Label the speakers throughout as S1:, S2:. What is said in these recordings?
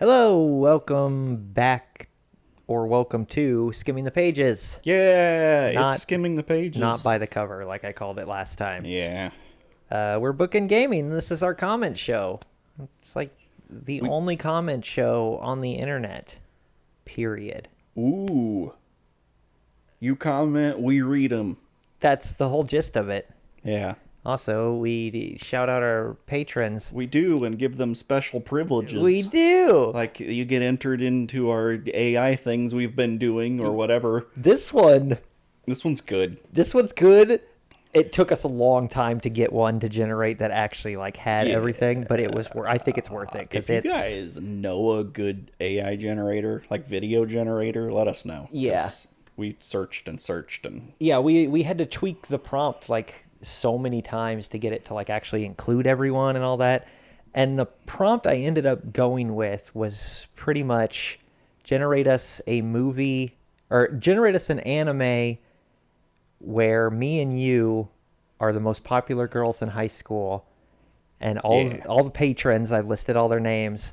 S1: Hello, welcome back, or welcome to Skimming the Pages.
S2: Yeah,
S1: Not-
S2: it's skimming the pages.
S1: Not by the cover, like I called it last time.
S2: Yeah.
S1: We're Bookend Gaming, and this is our comment show. It's like the only comment show on the internet, period.
S2: Ooh. You comment, we read them.
S1: That's the whole gist of it.
S2: Yeah.
S1: Also, we shout out our patrons.
S2: We do, and give them special privileges.
S1: We do!
S2: Like, you get entered into our AI things we've been doing, or whatever.
S1: This one's
S2: good.
S1: good. It took us a long time to get one to generate that actually had everything, but it was. I think it's worth it because
S2: If you guys know a good AI generator, like video generator, let us know.
S1: Yeah.
S2: 'Cause we searched and searched and
S1: yeah, we had to tweak the prompt so many times to get it to actually include everyone and all that. And the prompt I ended up going with was pretty much generate us a movie or generate us an anime where me and you are the most popular girls in high school, and all the patrons, I've listed all their names,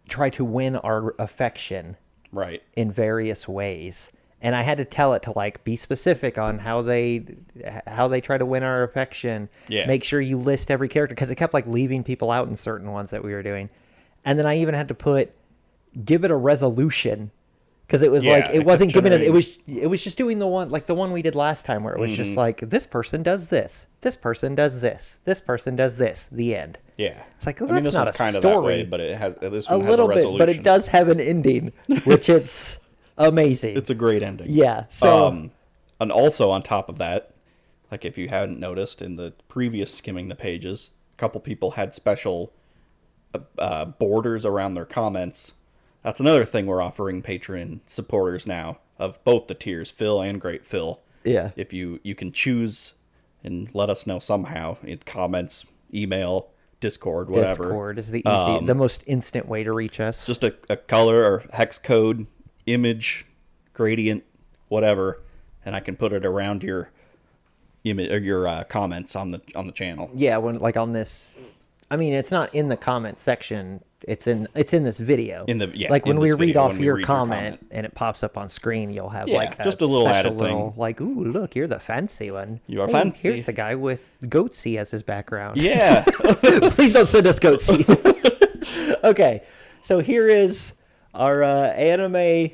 S1: try to win our affection
S2: right.
S1: in various ways. And I had to tell it to be specific on how they try to win our affection.
S2: Yeah.
S1: Make sure you list every character, because it kept leaving people out in certain ones that we were doing. And then I even had to give it a resolution, because it was it wasn't giving it. It was just doing the one we did last time, where it was just this person does this, this person does this, this person does this. The end.
S2: Yeah.
S1: It's well,
S2: I mean,
S1: that's
S2: this
S1: not
S2: one's
S1: a
S2: kind
S1: story.
S2: of that way, but it has this
S1: a
S2: one has
S1: little
S2: a
S1: bit,
S2: resolution.
S1: but it does have an ending, which it's amazing.
S2: It's a great ending.
S1: Yeah. So
S2: and also on top of that, if you hadn't noticed in the previous skimming the pages, a couple people had special borders around their comments. That's another thing we're offering Patreon supporters now, of both the tiers, Phil and Great Phil.
S1: yeah.
S2: If you can choose and let us know somehow in comments, email, Discord, whatever.
S1: Discord is the most instant way to reach us.
S2: Just a color or hex code, image, gradient, whatever, and I can put it around your image or your comments on the channel.
S1: Yeah, when on this, I mean, it's not in the comment section. It's in this video. When we read off your comment and it pops up on screen, you'll have
S2: just a little
S1: special
S2: added thing.
S1: Ooh, look, you're the fancy one.
S2: You are fancy.
S1: Here's the guy with Goatsy as his background.
S2: Yeah.
S1: Please don't send us Goatsy. Okay, so here is our anime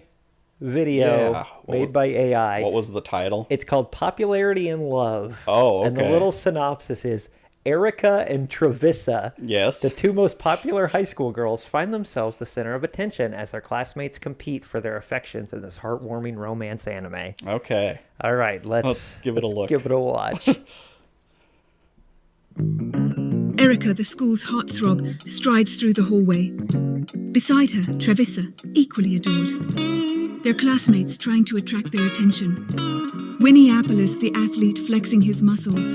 S1: video made by AI.
S2: What was the title?
S1: It's called Popularity and Love.
S2: Oh, okay.
S1: And the little synopsis is, Erica and Travissa,
S2: Yes.
S1: the two most popular high school girls, find themselves the center of attention as their classmates compete for their affections in this heartwarming romance anime.
S2: Okay.
S1: All right, let's
S2: give it a look.
S1: Give it a watch.
S3: Erica, the school's heartthrob, strides through the hallway. Beside her, Travissa, equally adored. They're classmates trying to attract their attention. Winnie Appelis, the athlete, flexing his muscles.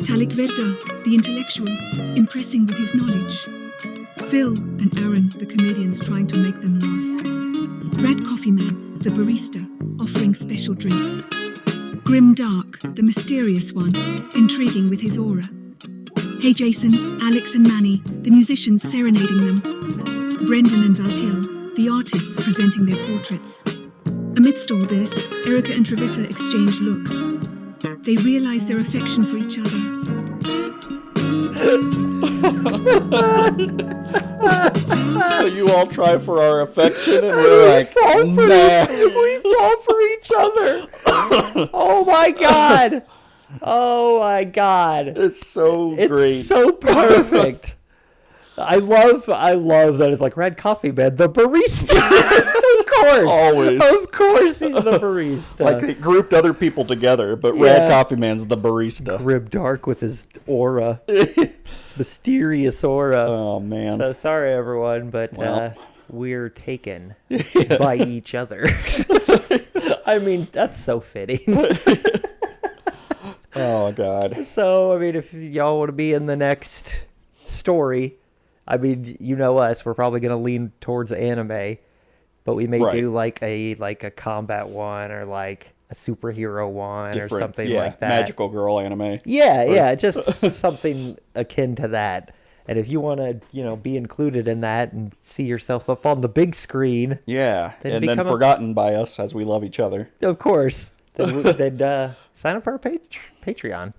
S3: Talik Verda, the intellectual, impressing with his knowledge. Phil and Aaron, the comedians, trying to make them laugh. Red Coffee Man, the barista, offering special drinks. Grim Dark, the mysterious one, intriguing with his aura. Hey Jason, Alex and Manny, the musicians serenading them. Brendan and Valtiel, the artists presenting their portraits. Amidst all this, Erica and Travissa exchange looks. They realize their affection for each other.
S2: So you all try for our affection, and we're
S1: we fall for each other. Oh my god. Oh my god.
S2: It's so great.
S1: It's so perfect. I love that it's Red Coffee Man, the barista. Of course.
S2: Always.
S1: Of course he's the barista.
S2: They grouped other people together, but Red Coffee Man's the barista.
S1: Grim Dark with his aura. His mysterious aura.
S2: Oh, man.
S1: So sorry, everyone, but we're taken by each other. I mean, that's so fitting.
S2: Oh, God.
S1: So, I mean, if y'all want to be in the next story, I mean, you know us, we're probably going to lean towards anime, but we may do a combat one or a superhero one or something like that.
S2: Magical girl anime.
S1: Yeah, just something akin to that. And if you want to, be included in that and see yourself up on the big screen,
S2: Yeah,
S1: Then
S2: and then
S1: become a-
S2: forgotten by us as we love each other.
S1: of course, then sign up for our Patreon.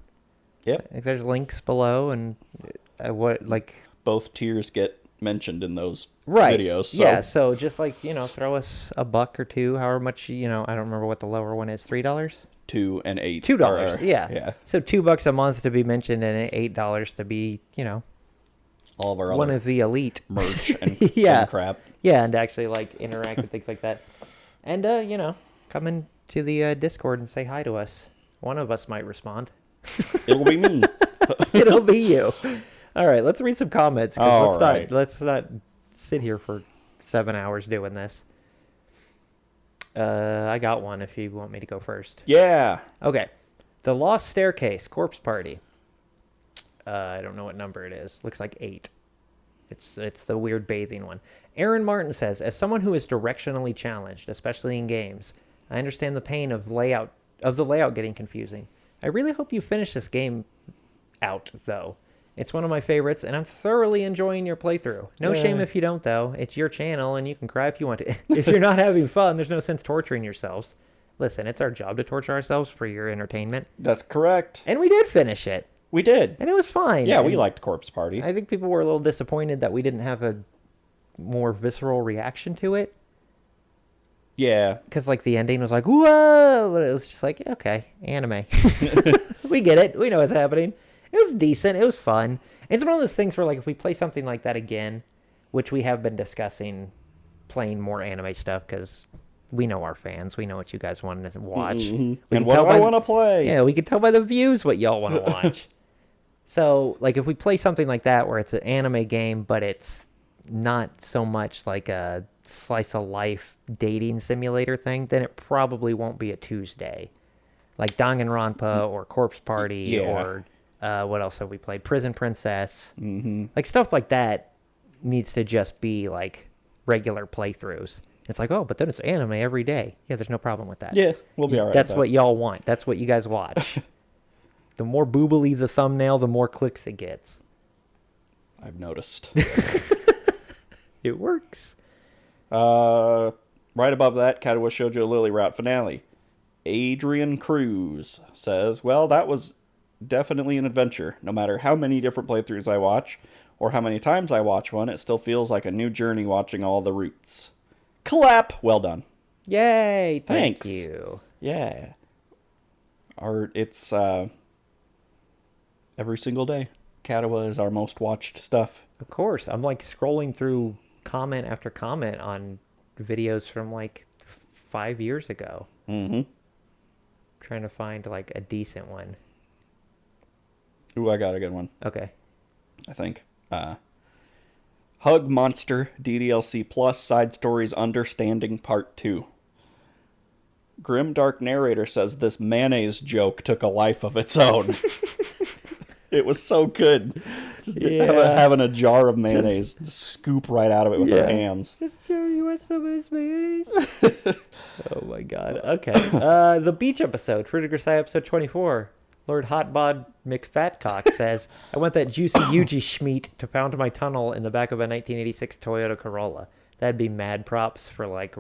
S2: Yep.
S1: There's links below, and
S2: Both tiers get mentioned in those
S1: right.
S2: videos. So.
S1: Yeah, so just throw us a buck or two, however much, I don't remember what the lower one is, $3?
S2: $2 and $8.
S1: $2, yeah.
S2: Yeah.
S1: So $2 a month to be mentioned, and $8 to be,
S2: All of our
S1: one
S2: other
S1: of the elite.
S2: merch and,
S1: Yeah.
S2: and crap.
S1: Yeah, and to actually interact with things like that. And come into the Discord and say hi to us. One of us might respond.
S2: It'll be me.
S1: It'll be you. All right, let's read some comments.
S2: All right.
S1: Let's not sit here for 7 hours doing this. I got one if you want me to go first.
S2: Yeah.
S1: Okay. The Lost Staircase, Corpse Party. I don't know what number it is. Looks like 8. It's the weird bathing one. Aaron Martin says, as someone who is directionally challenged, especially in games, I understand the pain of the layout getting confusing. I really hope you finish this game out, though. It's one of my favorites, and I'm thoroughly enjoying your playthrough. No shame if you don't, though. It's your channel, and you can cry if you want to. If you're not having fun, there's no sense torturing yourselves. Listen, it's our job to torture ourselves for your entertainment.
S2: That's correct.
S1: And we did finish it.
S2: We did.
S1: And it was fine.
S2: Yeah,
S1: and
S2: we liked Corpse Party.
S1: I think people were a little disappointed that we didn't have a more visceral reaction to it.
S2: Yeah.
S1: Because, the ending was like, whoa! But it was just like, okay, anime. We get it. We know what's happening. It was decent. It was fun. It's one of those things where, if we play something like that again, which we have been discussing playing more anime stuff, because we know our fans. We know what you guys want to watch.
S2: Mm-hmm. And what do I want to play?
S1: Yeah, we can tell by the views what y'all want to watch. So, if we play something like that where it's an anime game, but it's not so much like a slice of life dating simulator thing, then it probably won't be a Tuesday. Like Danganronpa or Corpse Party or what else have we played? Prison Princess.
S2: Mm-hmm.
S1: Stuff like that needs to just be regular playthroughs. It's oh, but then it's anime every day. Yeah, there's no problem with that.
S2: Yeah, we'll be all right.
S1: That's what y'all want. That's what you guys watch. The more boobily the thumbnail, the more clicks it gets.
S2: I've noticed.
S1: It works.
S2: Right above that, Kadowa Shoujo Lily Route finale. Adrian Cruz says, well, that was definitely an adventure. No matter how many different playthroughs I watch, or how many times I watch one, it still feels like a new journey watching all the routes. Clap! Well done.
S1: Yay! Thank
S2: Thanks.
S1: you.
S2: Yeah. It's every single day. Kadowa is our most watched stuff.
S1: Of course. I'm scrolling through comment after comment on videos from 5 years ago.
S2: Mm-hmm.
S1: Trying to find a decent one.
S2: Ooh, I got a good one.
S1: Okay.
S2: I think. Hug Monster DDLC Plus Side Stories Understanding Part 2. Grimdark Narrator says this mayonnaise joke took a life of its own. It was so good. Just having a jar of mayonnaise, just scoop right out of it with her hands.
S1: Just you want some of this mayonnaise? Oh my god. Okay. The beach episode, Fruitiger Sai episode 24. Lord Hotbod McFatcock says, I want that juicy Yuji Schmeat to pound my tunnel in the back of a 1986 Toyota Corolla. That'd be mad props for like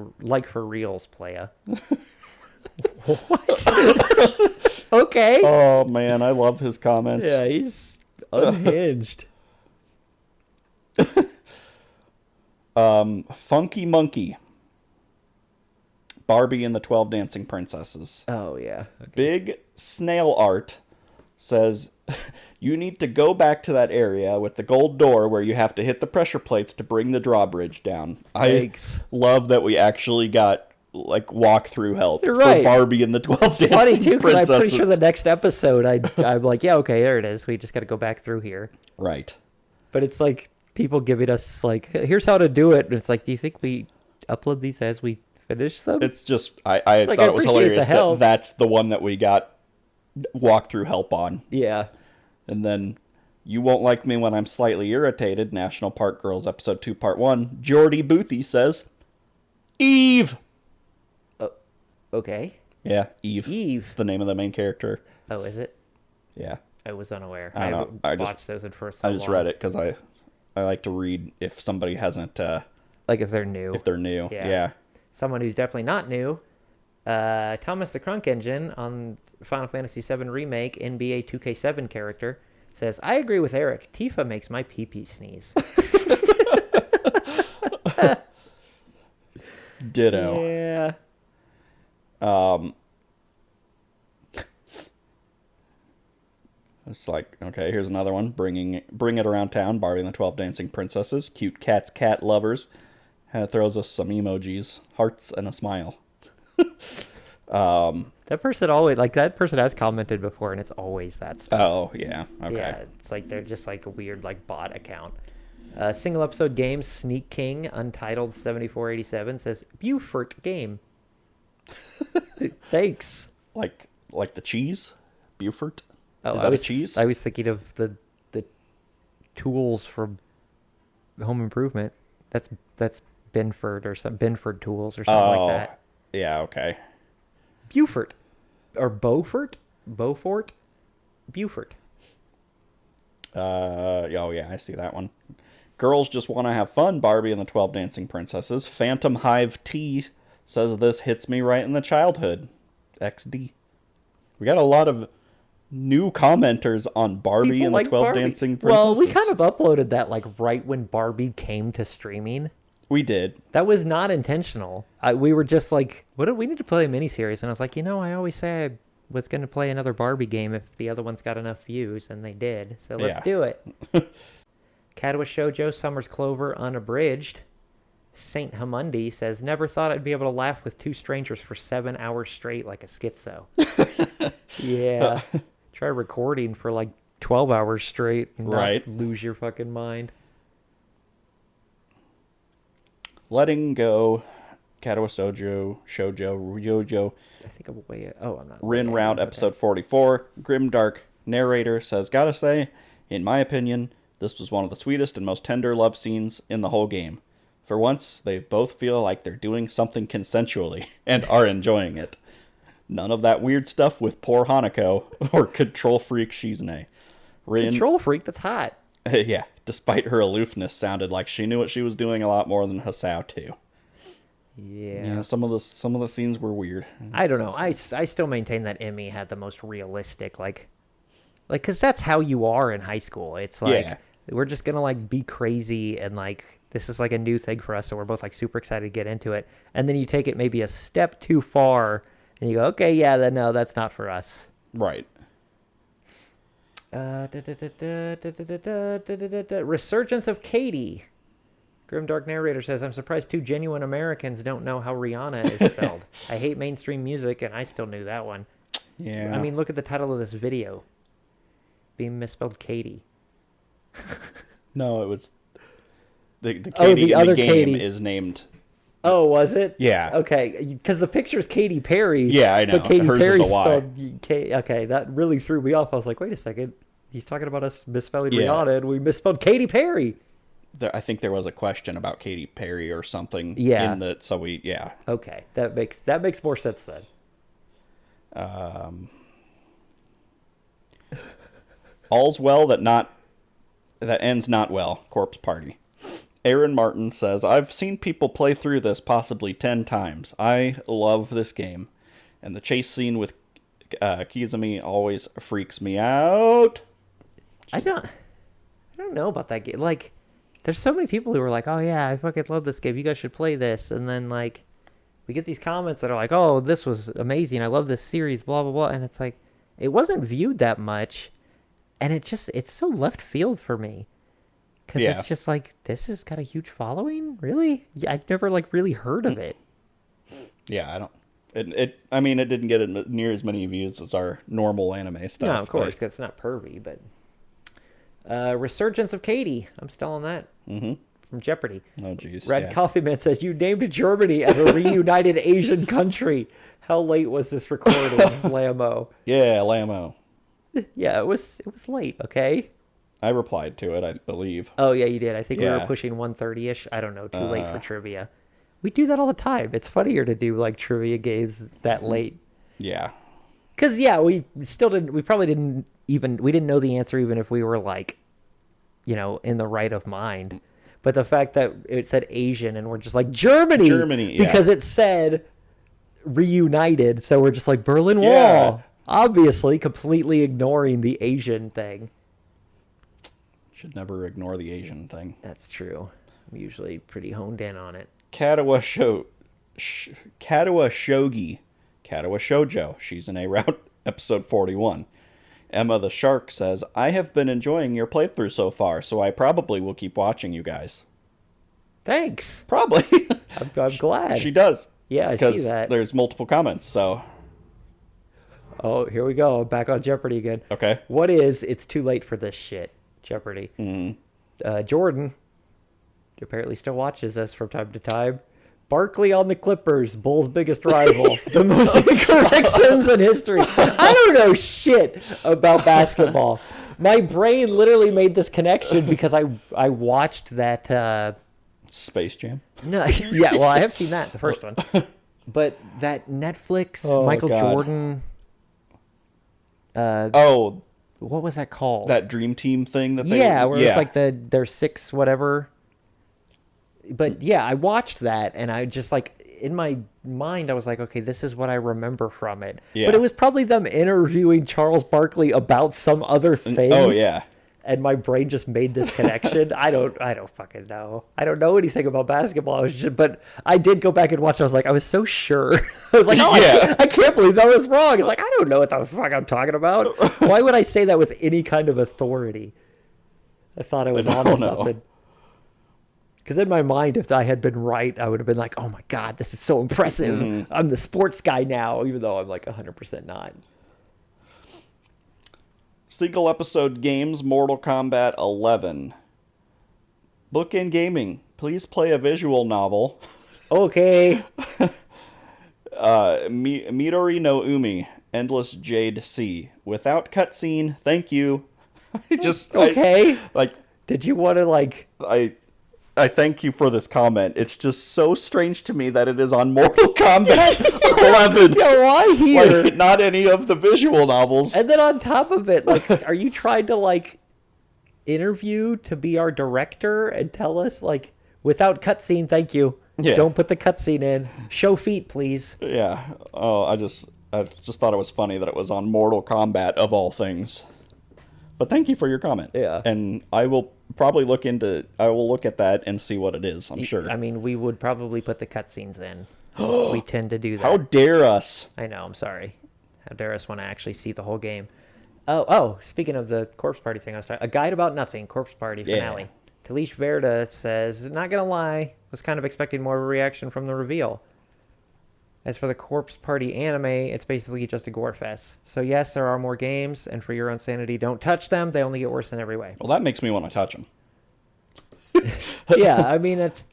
S1: for reals, playa. What? Okay.
S2: Oh man, I love his comments.
S1: Yeah, he's unhinged.
S2: Funky Monkey. Barbie and the 12 Dancing Princesses.
S1: Oh, yeah. Okay.
S2: Big Snail Art says, you need to go back to that area with the gold door where you have to hit the pressure plates to bring the drawbridge down.
S1: Thanks.
S2: I love that we actually got walkthrough help
S1: You're right.
S2: for Barbie and the 12 Dancing
S1: Funny too, because
S2: Princesses.
S1: I'm pretty sure the next episode I'm like, yeah, okay, there it is. We just got to go back through here.
S2: Right.
S1: But it's people giving us here's how to do it. And it's do you think we upload these as we finish them?
S2: It's just I thought it was
S1: appreciate the
S2: hilarious
S1: help.
S2: that's the one that we got walkthrough help on.
S1: Yeah.
S2: And then You Won't Like Me When I'm Slightly Irritated, National Park Girls Episode 2 Part 1. Jordy Boothie says, Eve!
S1: Okay.
S2: Yeah, Eve.
S1: Eve.
S2: It's the name of the main character.
S1: Oh, is it?
S2: Yeah.
S1: I was unaware.
S2: I don't know.
S1: I watched those in first.
S2: I just read it because I I like to read if somebody hasn't,
S1: Like if they're new.
S2: if they're new.
S1: Yeah.
S2: Yeah.
S1: Someone who's definitely not new. Thomas the Crunk Engine on Final Fantasy VII Remake NBA 2K7 character says, I agree with Eric. Tifa makes my pee-pee sneeze.
S2: Ditto.
S1: Yeah.
S2: It's like, okay, here's another one. Bring it around town. Barbie and the 12 Dancing Princesses. Cute cats, cat lovers. Throws us some emojis, hearts, and a smile.
S1: That person always, like, that person has commented before, and it's always that stuff.
S2: Oh, yeah. Okay.
S1: Yeah, it's like they're just like a weird, like, bot account. Single episode game, Sneak King, Untitled 7487 says, Beaufort game. Thanks.
S2: Like the cheese? Beaufort?
S1: Oh,
S2: Is that a cheese?
S1: I was thinking of the tools from Home Improvement. That's Binford or some Binford tools or something like that.
S2: Yeah, okay.
S1: Beaufort. Or Beaufort? Beaufort? Beaufort.
S2: Oh, yeah, I see that one. Girls just want to have fun, Barbie and the 12 Dancing Princesses. Phantom Hive T says this hits me right in the childhood. XD. We got a lot of new commenters on Barbie
S1: People
S2: and
S1: like
S2: the 12
S1: Barbie.
S2: Dancing Princesses.
S1: Well, we kind of uploaded that like right when Barbie came to streaming.
S2: We did.
S1: That was not intentional. We were just like, we need to play a miniseries. And I was like, I always say I was going to play another Barbie game if the other ones got enough views, and they did. So let's do it. Cadwa Shoujo, Summer's Clover, Unabridged. Saint Hamundi says, never thought I'd be able to laugh with two strangers for 7 hours straight like a schizo. Yeah. Try recording for like 12 hours straight and not lose your fucking mind.
S2: Letting Go, Katawa Shoujo, Ryojo.
S1: I think I'm way... Oh, I'm not...
S2: Rin Round, episode 44. Grimdark narrator says, gotta say, in my opinion, this was one of the sweetest and most tender love scenes in the whole game. For once, they both feel like they're doing something consensually and are enjoying it. None of that weird stuff with poor Hanako or control freak Shizune. Rin,
S1: control freak? That's hot.
S2: Yeah, despite her aloofness, sounded like she knew what she was doing a lot more than Hasao too. Yeah, some of the scenes were weird.
S1: I don't know. I still maintain that Emmy had the most realistic, like, because that's how you are in high school. It's like we're just gonna like be crazy and like this is like a new thing for us, so we're both like super excited to get into it. And then you take it maybe a step too far, and you go, okay, yeah, no, that's not for us.
S2: Right.
S1: Resurgence of Katie. Grimdark narrator says, I'm surprised two genuine Americans don't know how Rihanna is spelled. I hate mainstream music, and I still knew that one.
S2: Yeah.
S1: I mean, look at the title of this video. Being misspelled Katie.
S2: No, it was... The Katie in the game Katie is named...
S1: Oh, was it?
S2: Yeah.
S1: Okay, because the picture is Katy Perry.
S2: Yeah, I know.
S1: But Katy
S2: Hers
S1: Perry
S2: is a Y.
S1: spelled okay, that really threw me off. I was like, wait a second. He's talking about us misspelling Rihanna, and we misspelled Katy Perry.
S2: I think there was a question about Katy Perry or something.
S1: Yeah.
S2: Okay,
S1: that makes more sense then.
S2: All's well that ends not well. Corpse Party. Aaron Martin says, I've seen people play through this possibly 10 times. I love this game. And the chase scene with Kizumi always freaks me out.
S1: I don't know about that game. Like, there's so many people who are like, oh yeah, I fucking love this game. You guys should play this. And then, like, we get these comments that are like, oh, this was amazing. I love this series, blah, blah, blah. And it's like, it wasn't viewed that much. And it's so left field for me. Because it's just like, this has got a huge following? Really? Yeah, I've never, like, really heard of it.
S2: Yeah, I don't... I mean, it didn't get near as many views as our normal anime stuff.
S1: No, of course, because it's not pervy, but... Resurgence of Katie. I'm still on that.
S2: Mm-hmm.
S1: From Jeopardy.
S2: Oh, jeez.
S1: Red Coffee Man says, you named Germany as a reunited Asian country. How late was this recording, Lamo?
S2: Yeah, Lamo.
S1: Yeah, it was late, okay?
S2: I replied to it, I believe.
S1: Oh, yeah, you did. I think we were pushing 1:30-ish. I don't know. Too late for trivia. We do that all the time. It's funnier to do, like, trivia games that late.
S2: Yeah.
S1: Because, we probably didn't even, we didn't know the answer even if we were, like, in the right of mind. But the fact that it said Asian and we're just like Germany,
S2: Yeah.
S1: because it said reunited, so we're just like Berlin Wall.
S2: Yeah.
S1: Obviously, completely ignoring the Asian thing.
S2: Should never ignore the Asian thing.
S1: That's true. I'm usually pretty honed in on it.
S2: Katawa Shogi. Katawa Shoujo. She's in A Route, episode 41. Emma the Shark says, I have been enjoying your playthrough so far, so I probably will keep watching you guys.
S1: Thanks.
S2: Probably.
S1: I'm glad.
S2: She does.
S1: Yeah, I see that.
S2: There's multiple comments, so...
S1: Oh, here we go. Back on Jeopardy again.
S2: Okay.
S1: What is It's Too Late for This Shit? Jeopardy. Jordan apparently still watches us from time to time. Barkley on the Clippers, Bulls' biggest rival. The most incorrect sentence in history. I don't know shit about basketball. My brain literally made this connection because I watched that...
S2: Space Jam?
S1: No, yeah, well, I have seen that, the first one. But that Netflix, Michael
S2: God.
S1: Jordan... what was that called?
S2: That Dream Team thing that they...
S1: Yeah, where it's like their six whatever. But yeah, I watched that and I just like in my mind I was like, okay, this is what I remember from it.
S2: Yeah.
S1: But it was probably them interviewing Charles Barkley about some other thing.
S2: Oh yeah.
S1: And my brain just made this connection. I don't fucking know. I don't know anything about basketball. But I did go back and watch. I was like, I was so sure. I was like, oh,
S2: Yeah.
S1: I can't believe that was wrong. It's like, I don't know what the fuck I'm talking about. Why would I say that with any kind of authority? I thought I was on something. Because in my mind, if I had been right, I would have been like, oh my God, this is so impressive. I'm the sports guy now, even though I'm like 100% not.
S2: Single episode games, Mortal Kombat 11. Bookend Gaming, please play a visual novel.
S1: Okay.
S2: Midori no Umi, Endless Jade Sea. Without cutscene, thank you.
S1: Okay. Did you want to
S2: I thank you for this comment. It's just so strange to me that it is on Mortal Kombat 11.
S1: Yeah, why here?
S2: Like, not any of the visual novels.
S1: And then on top of it, are you trying to interview to be our director and tell us without cutscene, thank you.
S2: Yeah.
S1: Don't put the cutscene in. Show feet, please.
S2: Yeah. Oh, I just thought it was funny that it was on Mortal Kombat of all things. But thank you for your comment.
S1: Yeah.
S2: And I will probably look at that and see what it is, I'm sure.
S1: I mean, we would probably put the cutscenes in. We tend to do that.
S2: How dare us?
S1: I know, I'm sorry. How dare us want to actually see the whole game. Oh, speaking of the Corpse Party thing, I was talking, A Guide About Nothing, Corpse Party finale. Talish Verda says, not gonna lie, was kind of expecting more of a reaction from the reveal. As for the Corpse Party anime, it's basically just a gore fest. So yes, there are more games, and for your own sanity, don't touch them. They only get worse in every way.
S2: Well, that makes me want to touch them.
S1: Yeah, I mean, it's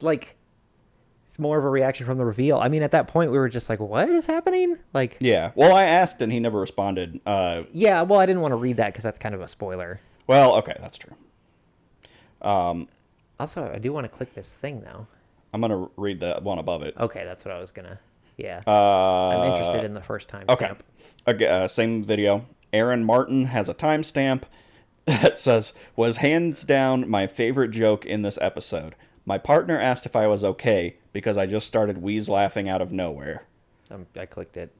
S1: more of a reaction from the reveal. I mean, at that point, we were just like, what is happening?
S2: Yeah. Well, I asked, and he never responded.
S1: Yeah, well, I didn't want to read that because that's kind of a spoiler.
S2: Well, okay, that's true.
S1: Also, I do want to click this thing, though.
S2: I'm going to read the one above it.
S1: Okay, that's what I was going to... Yeah. I'm interested in the first time stamp.
S2: Okay, same video. Aaron Martin has a timestamp that says, was hands down my favorite joke in this episode. My partner asked if I was okay because I just started wheeze laughing out of nowhere.
S1: I clicked it.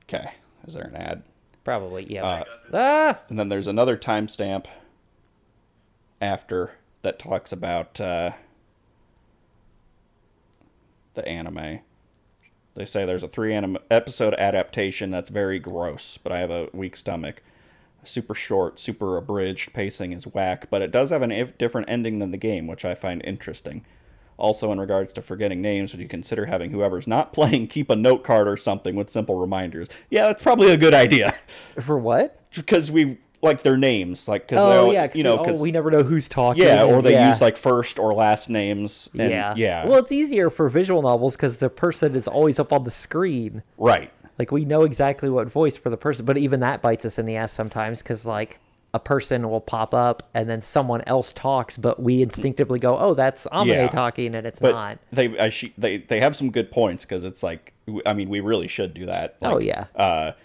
S2: Okay. Is there an ad?
S1: Probably, yeah.
S2: And then there's another timestamp after that talks about the anime. They say there's a 3-episode adaptation that's very gross, but I have a weak stomach. Super short, super abridged, pacing is whack, but it does have a different ending than the game, which I find interesting. Also, in regards to forgetting names, would you consider having whoever's not playing keep a note card or something with simple reminders? Yeah, that's probably a good idea.
S1: For what?
S2: Because we like their names,
S1: because we never know who's talking.
S2: Yeah, or they use first or last names. And,
S1: yeah. Well, it's easier for visual novels because the person is always up on the screen.
S2: Right.
S1: We know exactly what voice for the person, but even that bites us in the ass sometimes because a person will pop up and then someone else talks, but we instinctively go, "Oh, that's Amine talking," and it's not.
S2: They have some good points because it's we really should do that.
S1: Yoshiki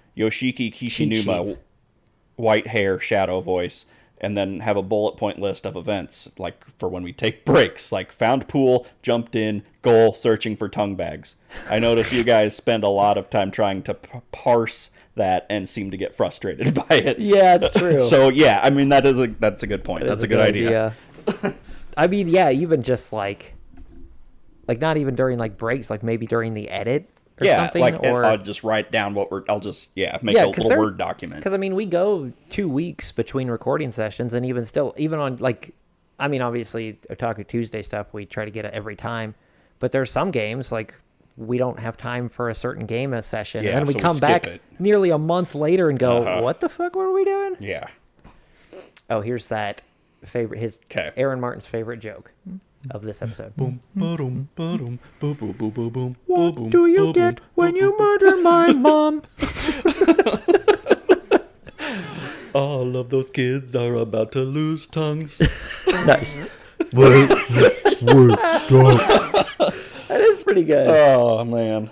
S2: Kishinuma, white hair, shadow voice, and then have a bullet point list of events, like for when we take breaks, like found pool, jumped in, goal, searching for tongue bags. I notice you guys spend a lot of time trying to parse that and seem to get frustrated by it.
S1: Yeah, it's true.
S2: So yeah, I mean that's a good point. That's a good idea.
S1: I mean, yeah, even just like not even during like breaks, like maybe during the edit or something.
S2: Like
S1: or
S2: I'll just write down make a little Word document.
S1: Because I mean, we go 2 weeks between recording sessions, and even on like, I mean, obviously Otaku Tuesday stuff we try to get it every time, but there's some games like we don't have time for a certain game a session, and then we come back nearly a month later and go, what the fuck were we doing?
S2: Yeah.
S1: Oh, here's that Aaron Martin's favorite joke of this episode. What do you get when you murder my mom?
S2: All of those kids are about to lose tongues.
S1: Nice. That is pretty good.
S2: Oh, man.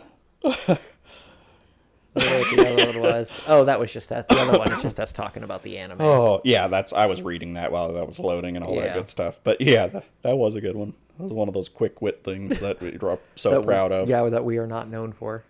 S1: I don't know what the other one was. Oh, that was just that. The other one is just us talking about the anime.
S2: Oh, yeah, I was reading that while that was loading and all that good stuff. But yeah, that was a good one. That was one of those quick wit things that we're so proud of.
S1: Yeah, that we are not known for.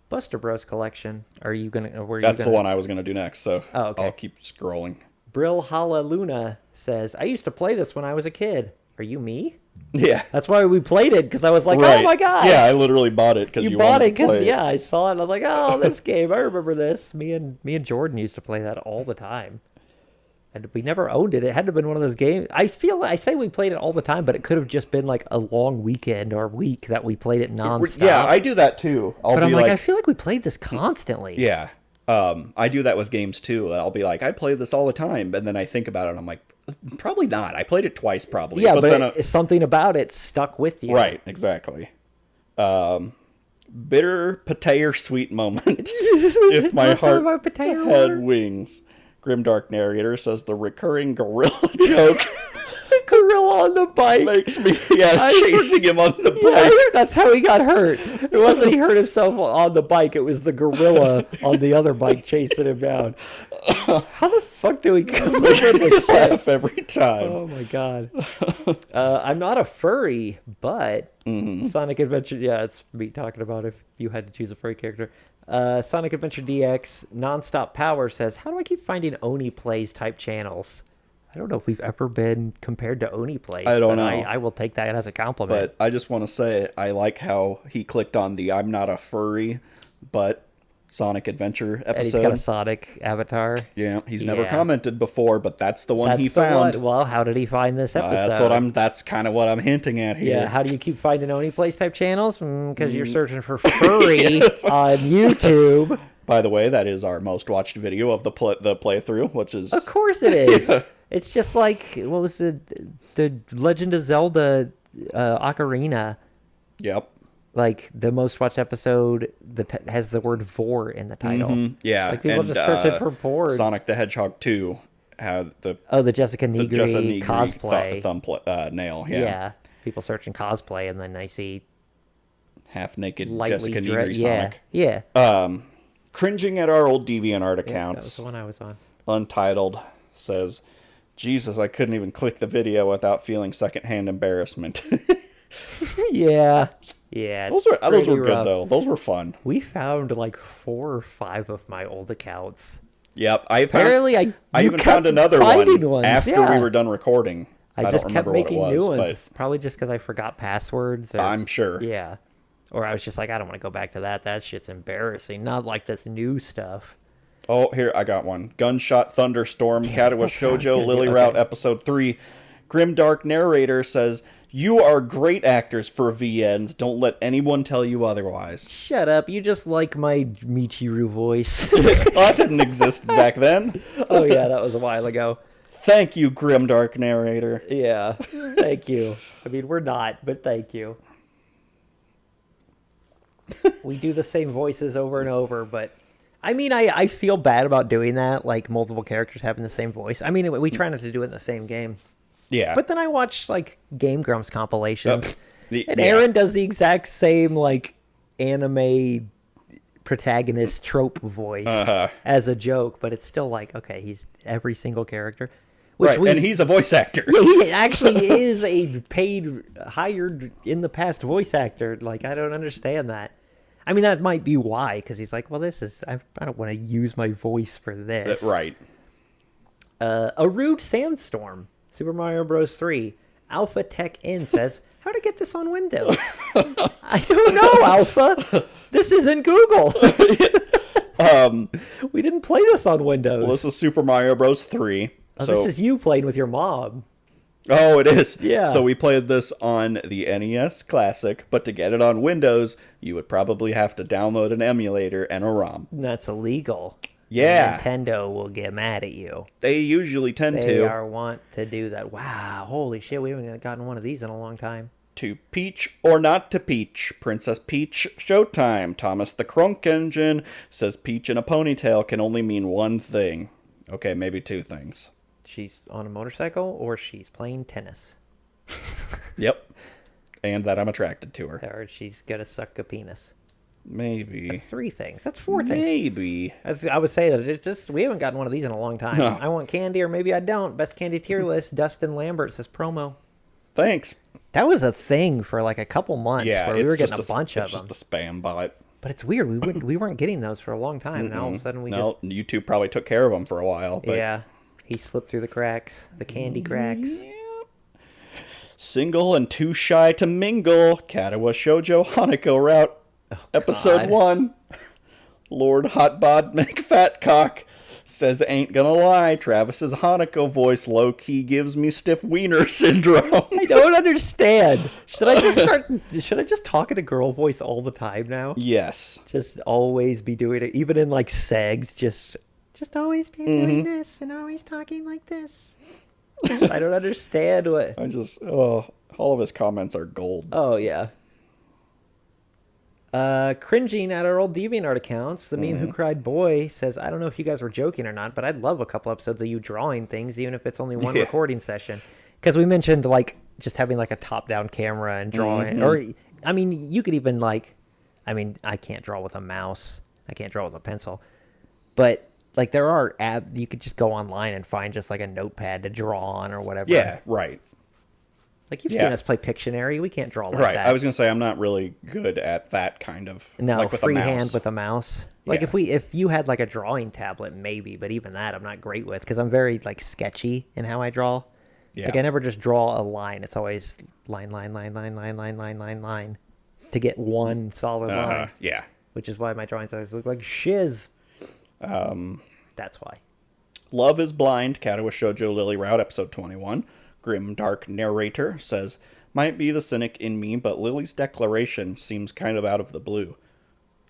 S1: Buster Bros collection. Are you gonna?
S2: That's the one I was gonna do next. So
S1: okay.
S2: I'll keep scrolling.
S1: Brill Hala Luna says, "I used to play this when I was a kid." Are you me?
S2: Yeah.
S1: That's why we played it, because I was like, oh my god.
S2: Yeah, I literally bought it because you
S1: bought
S2: wanted
S1: it
S2: to play it.
S1: Yeah, I saw it and I was like, oh, this game, I remember this. Me and Jordan used to play that all the time. And we never owned it. It had to have been one of those games. I say we played it all the time, but it could have just been like a long weekend or week that we played it nonstop.
S2: Yeah, I do that too.
S1: But I'm like, I feel like we played this constantly.
S2: Yeah. I do that with games too. I'll be like, I play this all the time, and then I think about it and I'm like, probably not. I played it twice probably.
S1: Yeah, but then something about it stuck with you.
S2: Right, exactly. Bitter potato sweet moment. If my heart had wings. Grimdark narrator says the recurring gorilla joke.
S1: Gorilla on the bike
S2: makes me chasing him on the bike.
S1: Yeah, that's how he got hurt. It wasn't he hurt himself on the bike. It was the gorilla on the other bike chasing him down. How the fuck do we come up with this shit?
S2: Laugh every time.
S1: Oh my god. I'm not a furry, but Sonic Adventure. Yeah, it's me talking about if you had to choose a furry character. Sonic Adventure DX Nonstop Power says, how do I keep finding Oni Plays type channels? I don't know if we've ever been compared to Oni Plays.
S2: I don't know.
S1: I will take that as a compliment.
S2: But I just want to say, I like how he clicked on the I'm not a furry, but Sonic Adventure episode.
S1: And he's got a Sonic avatar.
S2: Yeah, he's never commented before, but that's the one he found.
S1: Well, how did he find this episode?
S2: That's kind of what I'm hinting at here.
S1: Yeah, how do you keep finding Oni Plays type channels? Because you're searching for furry on YouTube.
S2: By the way, that is our most watched video of the playthrough, which is...
S1: Of course it is. It's just like, what was the Legend of Zelda Ocarina?
S2: Yep.
S1: Like, the most watched episode that has the word vor in the title.
S2: Mm-hmm. Yeah.
S1: Like, people just search it for vor.
S2: Sonic the Hedgehog 2 had the
S1: Jessica Nigri cosplay.
S2: Nail,
S1: Yeah. People searching cosplay, and then they see...
S2: half-naked Jessica Nigri Sonic.
S1: Yeah.
S2: Cringing at our old DeviantArt accounts.
S1: That was the one I was on.
S2: Untitled says, Jesus, I couldn't even click the video without feeling secondhand embarrassment.
S1: Yeah. Yeah.
S2: Those were good, though. Those were fun.
S1: We found like 4 or 5 of my old accounts.
S2: Yep. I even found another one after we were done recording.
S1: I just kept making new ones. Probably just because I forgot passwords.
S2: I'm sure.
S1: Yeah. Or I was just like, I don't want to go back to that. That shit's embarrassing. Not like this new stuff.
S2: Oh, here, I got one. Gunshot Thunderstorm, Katawa Shoujo, Lily Route, Episode 3. Grimdark Narrator says, you are great actors for VNs. Don't let anyone tell you otherwise.
S1: Shut up. You just like my Michiru voice.
S2: That didn't exist back then.
S1: Oh, yeah, that was a while ago.
S2: Thank you, Grimdark Narrator.
S1: Yeah, thank you. I mean, we're not, but thank you. We do the same voices over and over, but... I mean, I feel bad about doing that, like multiple characters having the same voice. I mean, we try not to do it in the same game.
S2: Yeah.
S1: But then I watch, like, Game Grumps compilations, and Aaron does the exact same, like, anime protagonist trope voice as a joke, but it's still like, okay, every single character. Which
S2: Right, and he's a voice actor.
S1: Yeah, he actually is a paid, hired in the past voice actor. Like, I don't understand that. I mean, that might be why, because he's like, well, I don't want to use my voice for this.
S2: Right.
S1: A rude sandstorm. Super Mario Bros. 3. Alpha Tech In says, how to get this on Windows? I don't know, Alpha. This isn't Google. We didn't play this on Windows.
S2: Well, this is Super Mario Bros. 3.
S1: Oh,
S2: so...
S1: This is you playing with your mom.
S2: Oh, it is.
S1: Yeah.
S2: So we played this on the NES Classic, but to get it on Windows, you would probably have to download an emulator and a ROM.
S1: That's illegal.
S2: Yeah.
S1: Nintendo will get mad at you.
S2: They usually tend
S1: They
S2: to.
S1: are want to do that. Wow, holy shit, we haven't gotten one of these in a long time.
S2: To Peach or not to Peach, Princess Peach Showtime. Thomas the Crunk Engine says Peach in a ponytail can only mean one thing. Okay, maybe two things.
S1: She's on a motorcycle or she's playing tennis.
S2: Yep. And that I'm attracted to her.
S1: Or she's gonna suck a penis.
S2: Maybe.
S1: That's three things. That's four things.
S2: Maybe.
S1: I would say that we haven't gotten one of these in a long time.
S2: No.
S1: I want candy or maybe I don't. Best candy tier list. Dustin Lambert says promo.
S2: Thanks.
S1: That was a thing for like a couple months where we were getting a
S2: just
S1: bunch of
S2: it's
S1: them.
S2: just a spam bot.
S1: But it's weird. We weren't getting those for a long time. And now all of a sudden we just...
S2: YouTube probably took care of them for a while. But...
S1: Yeah. He slipped through the cracks. The candy cracks.
S2: Yep. Single and too shy to mingle. Katawa Shoujo Hanako route.
S1: Oh,
S2: Episode
S1: God.
S2: 1. Lord Hotbod McFatcock says, ain't gonna lie, Travis's Hanako voice low-key gives me stiff wiener syndrome.
S1: I don't understand. Should I just talk in a girl voice all the time now?
S2: Yes.
S1: Just always be doing it, even in like segs, just always be doing this and always talking like this. I don't understand what.
S2: All of his comments are gold.
S1: Oh yeah. Cringing at our old DeviantArt accounts, the meme who cried boy says, I don't know if you guys were joking or not, but I'd love a couple episodes of you drawing things, even if it's only one recording session. Because we mentioned like just having like a top-down camera and drawing, or I mean, you could even like, I can't draw with a mouse, I can't draw with a pencil, but like there are you could just go online and find just like a notepad to draw on or whatever.
S2: Yeah, right.
S1: Like you've seen us play Pictionary, we can't draw like
S2: Right.
S1: that.
S2: I was gonna say I'm not really good at that kind of like with
S1: freehand with a mouse. Like
S2: Yeah.
S1: if you had like a drawing tablet, maybe, but even that I'm not great with because I'm very like sketchy in how I draw.
S2: Yeah.
S1: Like I never just draw a line. It's always line to get one solid line.
S2: Yeah.
S1: Which is why my drawings always look like shiz. That's why.
S2: Love is Blind, Katawa Shoujo Lily Route, episode 21. Grim Dark Narrator says, might be the cynic in me, but Lily's declaration seems kind of out of the blue.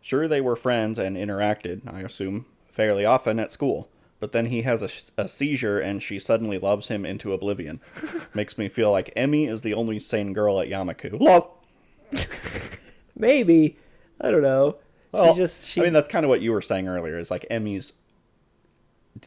S2: Sure, they were friends and interacted, I assume, fairly often at school. But then he has a seizure and she suddenly loves him into oblivion. Makes me feel like Emmy is the only sane girl at Yamaku. Love!
S1: Maybe. I don't know.
S2: Well,
S1: She
S2: I mean, that's kind of what you were saying earlier, is like Emmy's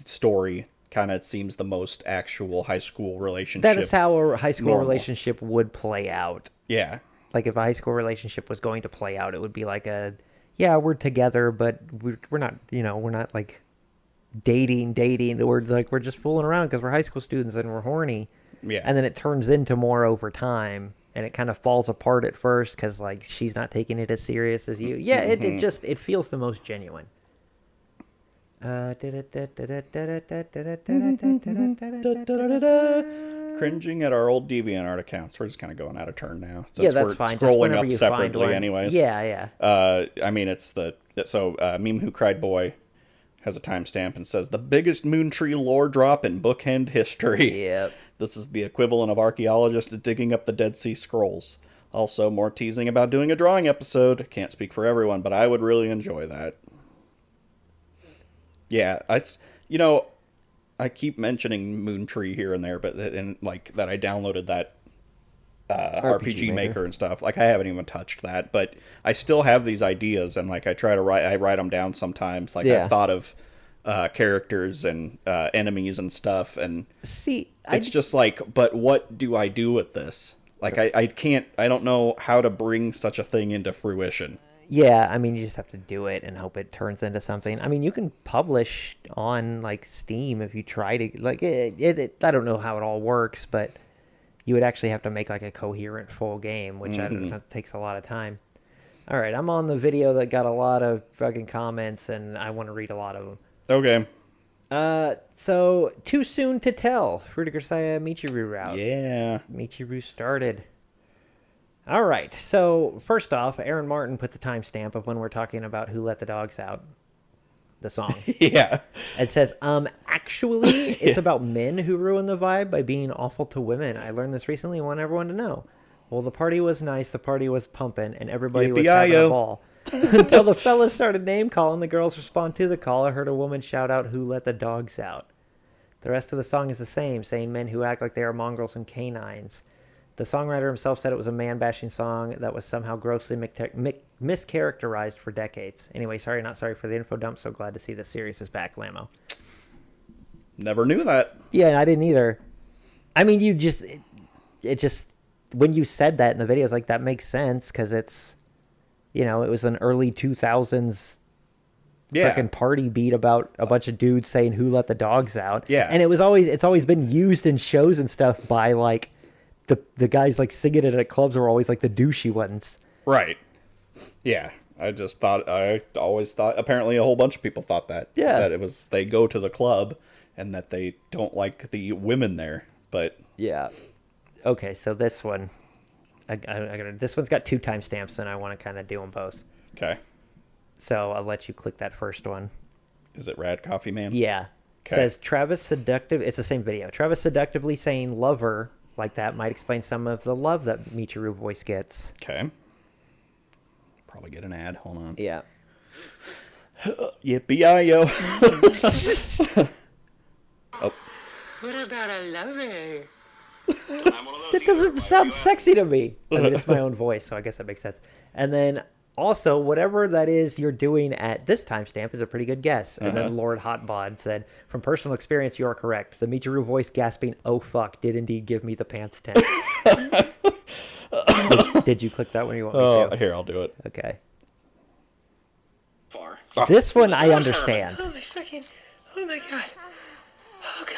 S2: story kind of seems the most actual high school relationship.
S1: that is how a high school
S2: normal.
S1: relationship would play out.
S2: Yeah.
S1: Like if a high school relationship was going to play out, it would be like we're together, but we're not, we're not like dating. We're just fooling around because we're high school students and we're horny.
S2: Yeah.
S1: And then it turns into more over time, and it kind of falls apart at first because like she's not taking it as serious as you. Yeah, it feels the most genuine.
S2: Cringing at our old DeviantArt accounts. We're just kind of going out of turn now.
S1: Yeah, that's
S2: we're
S1: fine. Just
S2: Scrolling
S1: whenever
S2: up
S1: you find
S2: separately,
S1: one.
S2: anyways.
S1: Yeah.
S2: I mean, it's Meme Who Cried Boy has a timestamp and says the biggest Moontree lore drop in Bookend history.
S1: Yep.
S2: This is the equivalent of archaeologists digging up the Dead Sea Scrolls. Also, more teasing about doing a drawing episode. Can't speak for everyone, but I would really enjoy that. Yeah, I keep mentioning Moontree here and there, but like that I downloaded that RPG Maker and stuff. Like I haven't even touched that, but I still have these ideas, and like I write them down sometimes. Like I've thought of characters and enemies and stuff, and it's just like, but what do I do with this? Like I don't know how to bring such a thing into fruition.
S1: Yeah, I mean, you just have to do it and hope it turns into something. I mean, you can publish on like Steam if you try to like I don't know how it all works, but you would actually have to make like a coherent full game, which I don't know, takes a lot of time. All right, I'm on the video that got a lot of fucking comments, and I want to read a lot of them.
S2: Okay.
S1: So too soon to tell. Rudiger Saya Michiru route.
S2: Yeah.
S1: Michiru started. All right. So first off, Aaron Martin put the timestamp of when we're talking about Who Let the Dogs Out, the song.
S2: Yeah.
S1: It says, actually, it's about men who ruin the vibe by being awful to women. I learned this recently and want everyone to know. Well, the party was nice, the party was pumping, and everybody was having a ball. Until the fellas started name-calling, the girls respond to the call. I heard a woman shout out, "Who let the dogs out?" The rest of the song is the same, saying men who act like they are mongrels and canines. The songwriter himself said it was a man-bashing song that was somehow grossly mischaracterized for decades. Anyway, sorry, not sorry for the info dump. So glad to see the series is back, Lamo.
S2: Never knew that.
S1: Yeah, I didn't either. I mean, it just, when you said that in the video, it's like, that makes sense, because it's, it was an early 2000s freaking party beat about a bunch of dudes saying "Who let the dogs out?"
S2: Yeah.
S1: And it's always been used in shows and stuff by, like, the guys, like, singing it at clubs were always, like, the douchey ones.
S2: Right. Yeah. I always thought, apparently a whole bunch of people thought that.
S1: Yeah.
S2: That it was, they go to the club and that they don't like the women there. But
S1: Yeah. Okay, so this one, this one's got 2 timestamps, and I want to kind of do them both.
S2: okay.
S1: So I'll let you click that first one.
S2: Is it Rad Coffee Man?
S1: Yeah.
S2: Okay.
S1: Says Travis it's the same video. Travis seductively saying "lover" like that might explain some of the love that Michiru voice gets.
S2: Okay. Probably get an ad. Hold on.
S1: Yeah.
S2: Yippee-yi-yo. Oh.
S1: What about a lover? Because it sounds sexy to me. I mean, it's my own voice, so I guess that makes sense. And then also, whatever that is you're doing at this timestamp is a pretty good guess. And then Lord Hotbod said, from personal experience, you are correct. The Michiru voice gasping, "Oh fuck," did indeed give me the pants tent. Did you click that one? You want me to?
S2: Here, I'll do it.
S1: Okay.
S4: Far.
S1: This one I understand.
S4: Oh my god. Oh god.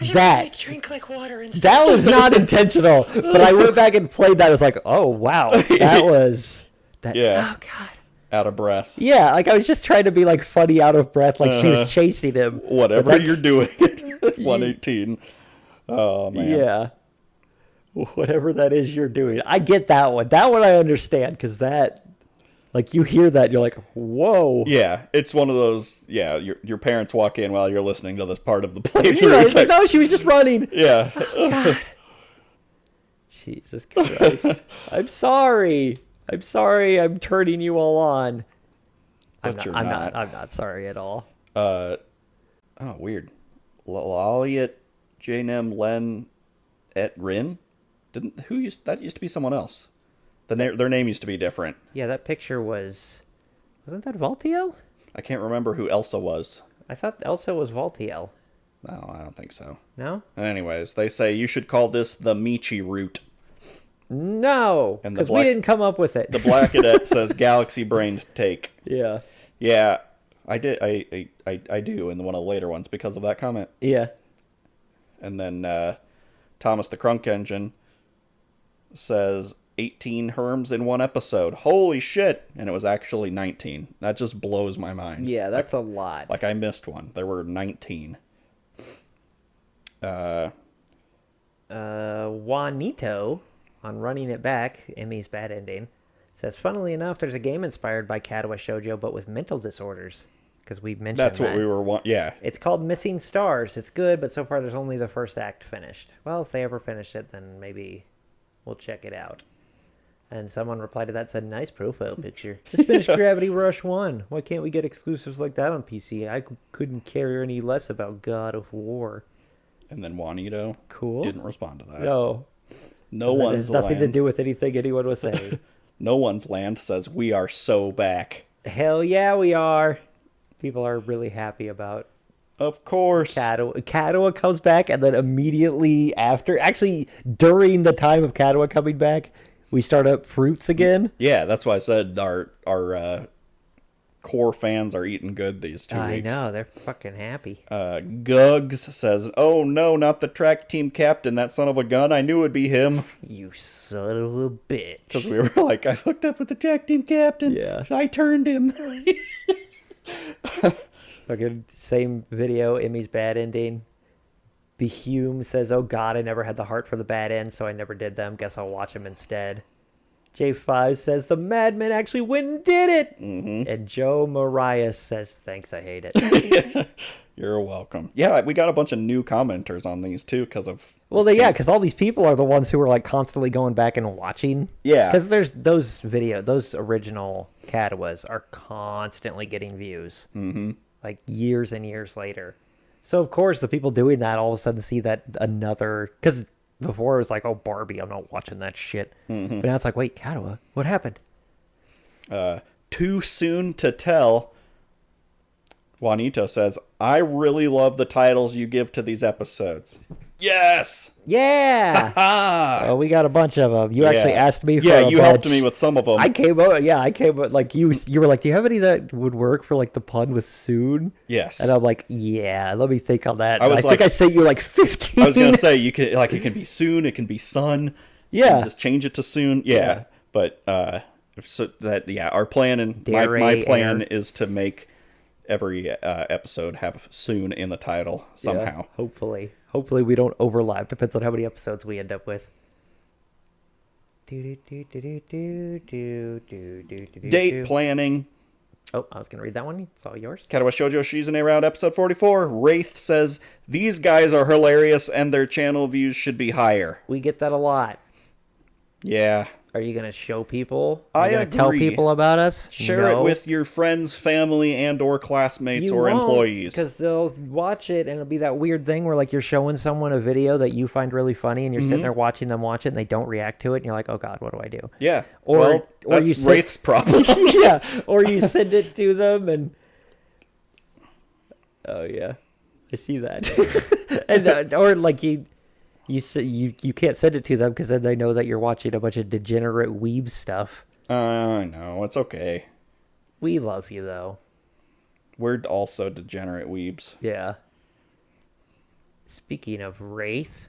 S4: I
S1: That
S4: drink like water and stuff.
S1: that was not intentional, but I went back and played that. I was like, oh wow, that was that.
S2: Yeah.
S1: Oh god.
S2: Out of breath.
S1: Yeah, like I was just trying to be like funny out of breath, like she was chasing him.
S2: Whatever
S1: But
S2: you're doing at 118. Oh, man.
S1: Yeah. Whatever that is you're doing. I get that one. That one I understand, because that, like, you hear that, you're like, whoa.
S2: Yeah, it's one of those, your parents walk in while you're listening to this part of the playthrough.
S1: Yeah, it's
S2: It's like,
S1: like, no, she was just running.
S2: yeah.
S1: Jesus Christ. I'm sorry. I'm turning you all on.
S2: But you're
S1: I'm
S2: not.
S1: I'm not sorry at all.
S2: Oh, weird. Laliat, J-Nem, Len, et Rin? That used to be someone else. Their name used to be different.
S1: Yeah, that picture wasn't that Valtiel?
S2: I can't remember who Elsa was.
S1: I thought Elsa was Valtiel.
S2: No, I don't think so.
S1: No?
S2: Anyways, they say you should call this the Michi route.
S1: No,
S2: And the
S1: because we
S2: black-
S1: didn't come up with it.
S2: The Black Cadet says Galaxy Brained Take.
S1: Yeah.
S2: Yeah, I did. I do in one of the later ones because of that comment.
S1: Yeah.
S2: And then Thomas the Crunk Engine says 18 Herms in one episode. Holy shit! And it was actually 19. That just blows my mind.
S1: Yeah, that's a lot.
S2: Like I missed one. There were 19.
S1: Juanito, on Running It Back, Emmy's bad ending, says, funnily enough, there's a game inspired by Katawa Shoujo, but with mental disorders. Because we mentioned
S2: That's what
S1: that.
S2: we were yeah.
S1: It's called Missing Stars. It's good, but so far there's only the first act finished. Well, if they ever finish it, then maybe we'll check it out. And someone replied to that, said, nice profile picture. Just finished Gravity Rush 1. Why can't we get exclusives like that on PC? I couldn't care any less about God of War.
S2: And then Juanito
S1: Cool.
S2: didn't respond to that.
S1: No.
S2: No
S1: That
S2: one's
S1: has nothing to
S2: land.
S1: do with anything anyone was saying.
S2: No one's land says we are so back.
S1: Hell yeah, we are. People are really happy about
S2: Of course.
S1: Katawa comes back, and then immediately after, actually during the time of Katawa coming back, We start up fruits again.
S2: Yeah, that's why I said our core fans are eating good these 2
S1: I
S2: weeks.
S1: know, they're fucking happy.
S2: Gugs says, "Oh no, not the track team captain, that son of a gun. I knew it'd be him."
S1: You son of a bitch.
S2: Because we were like, I hooked up with the track team captain.
S1: Yeah.
S2: I turned him.
S1: Fucking same video, Emmy's bad ending. Behume says, "Oh God, I never had the heart for the bad end, so I never did them. Guess I'll watch them instead." J5 says, "The madman actually went and did it."
S2: Mm-hmm.
S1: And Joe Mariah says, "Thanks, I hate it."
S2: You're welcome. Yeah, we got a bunch of new commenters on these too because of...
S1: Well, because all these people are the ones who are like constantly going back and watching.
S2: Yeah.
S1: Because there's those original Katawas are constantly getting views.
S2: Mm-hmm.
S1: Like years and years later. So of course the people doing that all of a sudden see that another, because before it was like, oh, Barbie, I'm not watching that shit.
S2: Mm-hmm.
S1: But now it's like, wait, Katawa, what happened?
S2: Too soon to tell. Juanito says, "I really love the titles you give to these episodes." Yes!
S1: Yeah!
S2: Ah!
S1: Oh, we got a bunch of them. You actually asked me for
S2: Yeah,
S1: a
S2: you
S1: bunch.
S2: helped me with some of them.
S1: I came out, like you were like, do you have any that would work for like the pun with soon?
S2: Yes.
S1: And I'm like, yeah, let me think on that.
S2: I was
S1: think I sent you like 15.
S2: I was going to say, you can, like, it can be soon, it can be sun.
S1: Yeah.
S2: You just change it to soon. Yeah. But, so that, our plan and my plan is to make every episode have soon in the title somehow.
S1: Yeah, hopefully we don't overlap. Depends on how many episodes we end up with.
S2: Date planning.
S1: Oh, I was gonna read that one. It's all yours.
S2: Katawa Shoujo Shizune Round episode 44. Wraith says, "These guys are hilarious and their channel views should be higher."
S1: We get that a lot.
S2: Yeah.
S1: Are you gonna show people?
S2: I
S1: Are you gonna tell
S2: agree.
S1: people about us?
S2: Share it with your friends, family, and or classmates or employees.
S1: Because they'll watch it and it'll be that weird thing where like you're showing someone a video that you find really funny and you're sitting there watching them watch it and they don't react to it and you're like, oh God, what do I do?
S2: Yeah.
S1: Or
S2: that's
S1: you
S2: Wraith's problem.
S1: Yeah. Or you send it to them and oh yeah, I see that. And or like you can't send it to them because then they know that you're watching a bunch of degenerate weeb stuff.
S2: I know, it's okay.
S1: We love you though.
S2: We're also degenerate weebs.
S1: Yeah. Speaking of Wraith,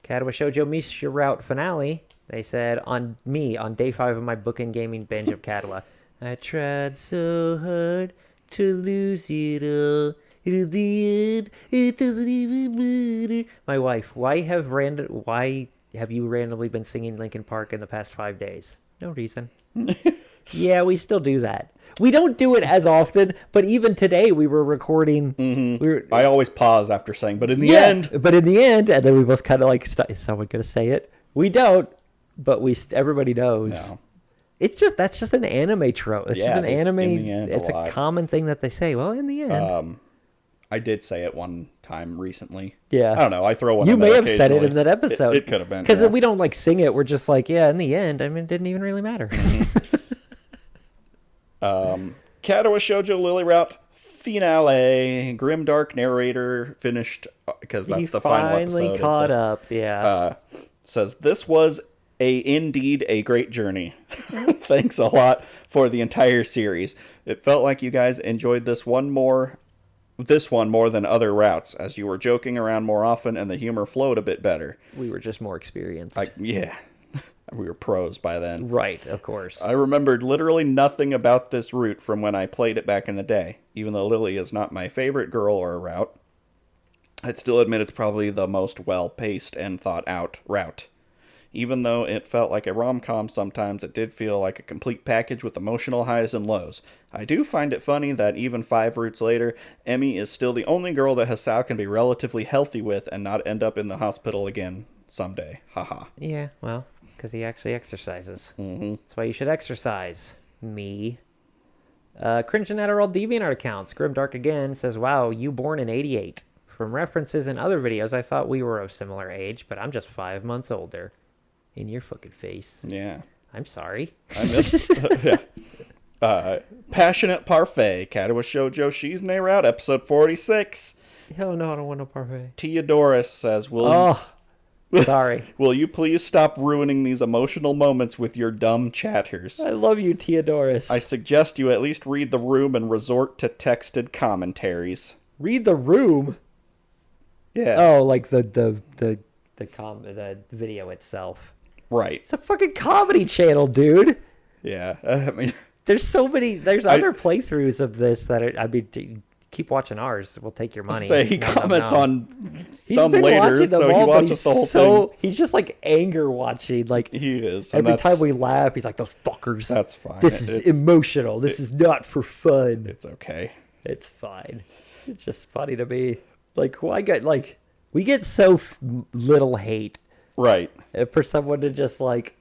S1: Katawa Shoujo Misha Route finale. They said on day 5 of my Bookend Gaming binge of Katawa. I tried so hard to lose it all. In the end, it doesn't even matter. My wife, why have you randomly been singing Linkin Park in the past 5 days? No reason. Yeah, we still do that. We don't do it as often, but even today we were recording.
S2: Mm-hmm. I always pause after saying, but in the end.
S1: But in the end, and then we both kind of like, is someone going to say it? We don't, but everybody knows.
S2: No.
S1: That's just an anime trope. It's just an anime.
S2: In the end,
S1: it's a common thing that they say. Well, in the end.
S2: I did say it one time recently.
S1: Yeah.
S2: I don't know. I throw one.
S1: You
S2: in
S1: may
S2: there
S1: have said it in that
S2: occasionally.
S1: episode.
S2: It could have been.
S1: Because we don't like sing it. We're just like, yeah, in the end, I mean, it didn't even really matter.
S2: Katawa Shoujo Lily Route finale. Grimdark narrator finished because that's the final episode.
S1: Finally caught up. Yeah.
S2: Says this was indeed a great journey. Thanks a lot for the entire series. It felt like you guys enjoyed this one more than other routes, as you were joking around more often and the humor flowed a bit better.
S1: We were just more experienced.
S2: Yeah. We were pros by then.
S1: Right, of course.
S2: I remembered literally nothing about this route from when I played it back in the day. Even though Lily is not my favorite girl or route, I'd still admit it's probably the most well-paced and thought-out route. Even though it felt like a rom-com sometimes, it did feel like a complete package with emotional highs and lows. I do find it funny that even 5 routes later, Emmy is still the only girl that Hasao can be relatively healthy with and not end up in the hospital again someday. Haha.
S1: Yeah, well, because he actually exercises.
S2: Mm-hmm.
S1: That's why you should exercise. Me. Cringing at our old DeviantArt accounts. Grimdark again says, wow, you born in 88. From references in other videos, I thought we were of similar age, but I'm just 5 months older. In your fucking face.
S2: Yeah.
S1: I'm sorry.
S2: I missed. Yeah. Passionate Parfait. Katawa Shoujo Shizune Route, episode 46.
S1: Hell no, I don't want no parfait.
S2: Theodorus says, will
S1: Sorry.
S2: Will you please stop ruining these emotional moments with your dumb chatters?
S1: I love you, Theodorus.
S2: I suggest you at least read the room and resort to texted commentaries.
S1: Read the room.
S2: Yeah.
S1: Oh, like the video itself.
S2: Right.
S1: It's a fucking comedy channel, dude.
S2: Yeah. I mean,
S1: There's so many. There's other playthroughs of this that are, I mean, keep watching ours. We'll take your money.
S2: say he
S1: No.
S2: comments on
S1: He's
S2: some
S1: been
S2: later,
S1: watching them
S2: so he
S1: all, but
S2: watches the whole thing.
S1: He's just like anger watching. Like
S2: He is. And
S1: every time we laugh, he's like, "Those fuckers."
S2: That's fine.
S1: This is emotional. This is not for fun.
S2: It's okay.
S1: It's fine. It's just funny to me. Like, we get so little hate
S2: Right.
S1: for someone to just like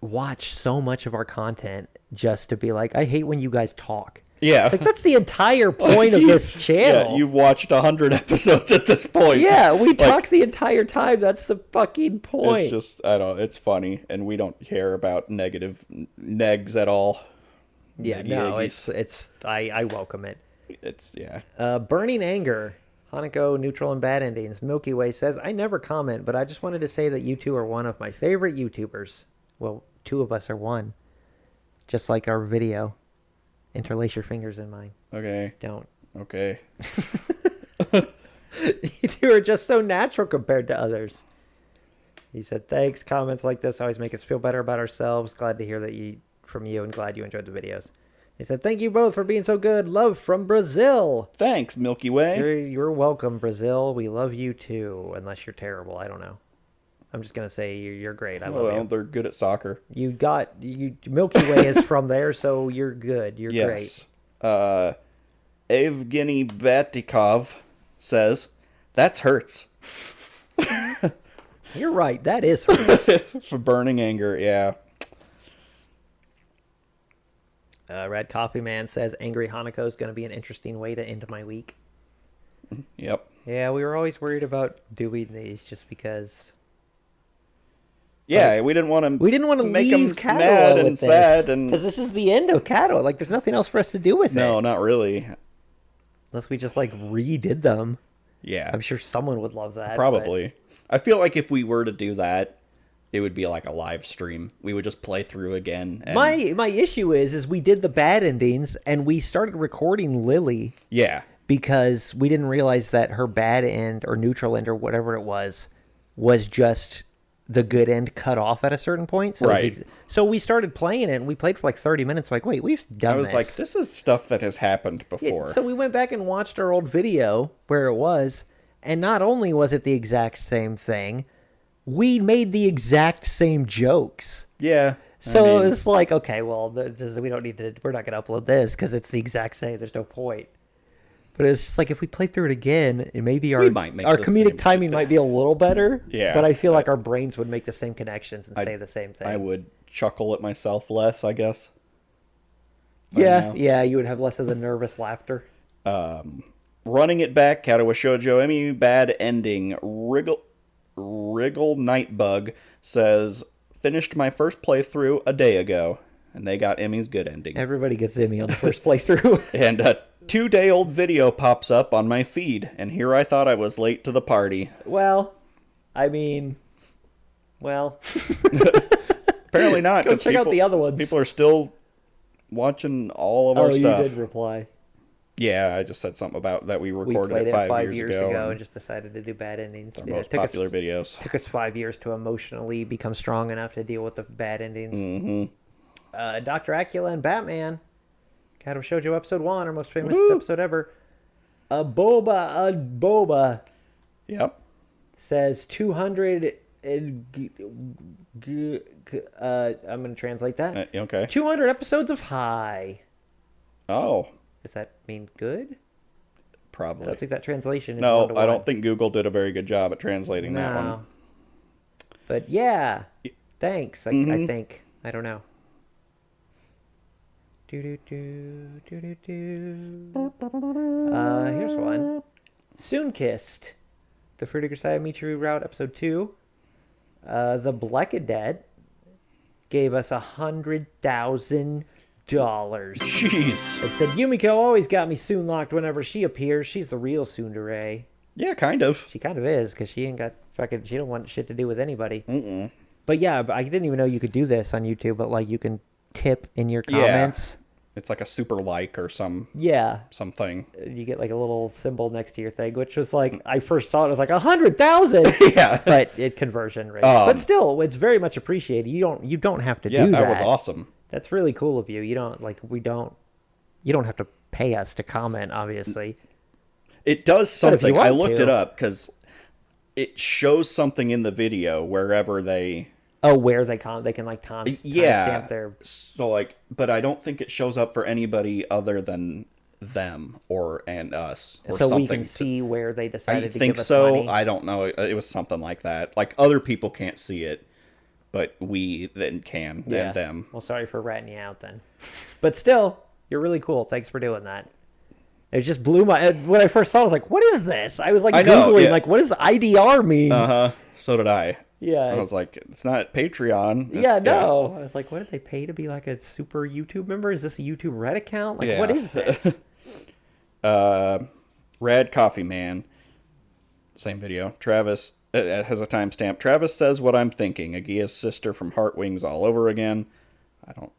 S1: watch so much of our content just to be like, I hate when you guys talk.
S2: Yeah.
S1: Like, that's the entire point of this channel.
S2: Yeah, you've watched 100 episodes at this point.
S1: Yeah, we talk the entire time. That's the fucking point.
S2: It's just, I don't know, it's funny, and we don't care about negative negs at all.
S1: Yeah,
S2: Neggy
S1: no,
S2: eggies.
S1: I welcome it.
S2: It's, yeah.
S1: Burning Anger, Hanako, Neutral and Bad Endings. Milky Way says, I never comment, but I just wanted to say that you two are one of my favorite YouTubers. Well, two of us are one. Just like our video. Interlace your fingers in mine.
S2: Okay.
S1: Don't.
S2: Okay.
S1: You two are just so natural compared to others. He said, thanks. Comments like this always make us feel better about ourselves. Glad to hear that from you and glad you enjoyed the videos. He said, thank you both for being so good. Love from Brazil.
S2: Thanks, Milky Way.
S1: You're welcome, Brazil. We love you too. Unless you're terrible. I don't know. I'm just going to say you're great. I love you.
S2: They're good at soccer.
S1: Milky Way is from there, so you're good. You're great.
S2: Evgeny Batikov says, that's hurts.
S1: You're right. That is hurts.
S2: For Burning Anger, yeah.
S1: Red Coffee Man says, Angry Hanako is going to be an interesting way to end my week.
S2: Yep.
S1: Yeah, we were always worried about doing these just because...
S2: Yeah, we didn't want to
S1: make
S2: them
S1: them
S2: mad and sad, and
S1: because this is the end of Kato. Like, there's nothing else for us to do with it.
S2: No, not really.
S1: Unless we just like redid them.
S2: Yeah,
S1: I'm sure someone would love that.
S2: Probably. But... I feel like if we were to do that, it would be like a live stream. We would just play through again. And...
S1: My issue is we did the bad endings and we started recording Lily.
S2: Yeah.
S1: Because we didn't realize that her bad end or neutral end or whatever it was just the good end cut off at a certain point. So
S2: right.
S1: So we started playing it and we played for like 30 minutes. Like, wait, we've done this.
S2: I was like, this is stuff that has happened before.
S1: So we went back and watched our old video where it was. And not only was it the exact same thing, we made the exact same jokes.
S2: Yeah.
S1: So it's like, okay, well, we don't need to, we're not going to upload this because it's the exact same. There's no point. But it's just like if we play through it again, and maybe our comedic timing might be a little better.
S2: Yeah.
S1: But I feel like our brains would make the same connections and say the same thing.
S2: I would chuckle at myself less, I guess.
S1: Yeah, you would have less of the nervous laughter.
S2: Running it back, Katawa Shoujo, Emmy Bad Ending, Wriggle Nightbug says, finished my first playthrough a day ago, and they got Emmy's good ending.
S1: Everybody gets Emmy on the first playthrough.
S2: And a 2-day-old video pops up on my feed, and here I thought I was late to the party.
S1: Well, I mean,
S2: apparently not.
S1: Go check out the other ones.
S2: People are still watching all of our stuff.
S1: Oh, you did reply.
S2: Yeah, I just said something about that we recorded
S1: played
S2: it
S1: 5 years ago
S2: and
S1: and just decided to do bad endings.
S2: Our most popular videos.
S1: Took us 5 years to emotionally become strong enough to deal with the bad endings.
S2: Mm-hmm.
S1: Dr. Acula and Batman. Kato Shoujo episode 1, our most famous episode ever. A Boba
S2: Yep.
S1: says 200. I'm going to translate that.
S2: Okay.
S1: 200 episodes of high.
S2: Oh.
S1: Does that mean good?
S2: Probably.
S1: I don't think that translation is
S2: No,
S1: one-to-one.
S2: I don't think Google did a very good job at translating that one.
S1: But yeah, thanks. I think. I don't know. Here's one. Soon Kissed. The Fruitiger Side Michiru Route Episode 2. The Blackadet gave us $100,000.
S2: Jeez.
S1: It said, Yumiko always got me soon locked whenever she appears. She's the real tsundere.
S2: Yeah, kind of.
S1: She kind of is, because she ain't got fucking. She don't want shit to do with anybody.
S2: Mm-mm.
S1: But yeah, but I didn't even know you could do this on YouTube. But like, you can tip in your
S2: Yeah.
S1: comments.
S2: It's like a super like or
S1: Yeah.
S2: something.
S1: You get like a little symbol next to your thing, which was like, I first saw it, it was like 100,000.
S2: Yeah.
S1: But it conversion rate. But still, it's very much appreciated. You don't have to
S2: Yeah,
S1: do that.
S2: that was awesome.
S1: That's really cool of you. You don't you don't have to pay us to comment, obviously.
S2: It does
S1: But if you
S2: something. I
S1: want
S2: looked
S1: to-
S2: it up because it shows something in the video wherever they.
S1: Oh, where they can like
S2: Yeah.
S1: timestamp their.
S2: So like, but I don't think it shows up for anybody other than them and us or
S1: So
S2: something.
S1: we can see where they
S2: I
S1: decided to
S2: think
S1: give us
S2: so.
S1: money.
S2: I don't know. It was something like that. Like other people can't see it, but we then can and them.
S1: Well, sorry for ratting you out then. But still, you're really cool. Thanks for doing that. It just blew my... When I first saw it, I was like, what is this? I was like
S2: I know,
S1: Googling,
S2: yeah.
S1: like, what does IDR mean?
S2: So did I.
S1: Yeah.
S2: I was like, it's not Patreon.
S1: Yeah, no. I was like, what did they pay to be like a super YouTube member? Is this a YouTube Red account? Like, what is this?
S2: Rad Coffee Man. Same video. Travis it has a timestamp. Travis says what I'm thinking. Agia's sister from Heartwings all over again. I don't...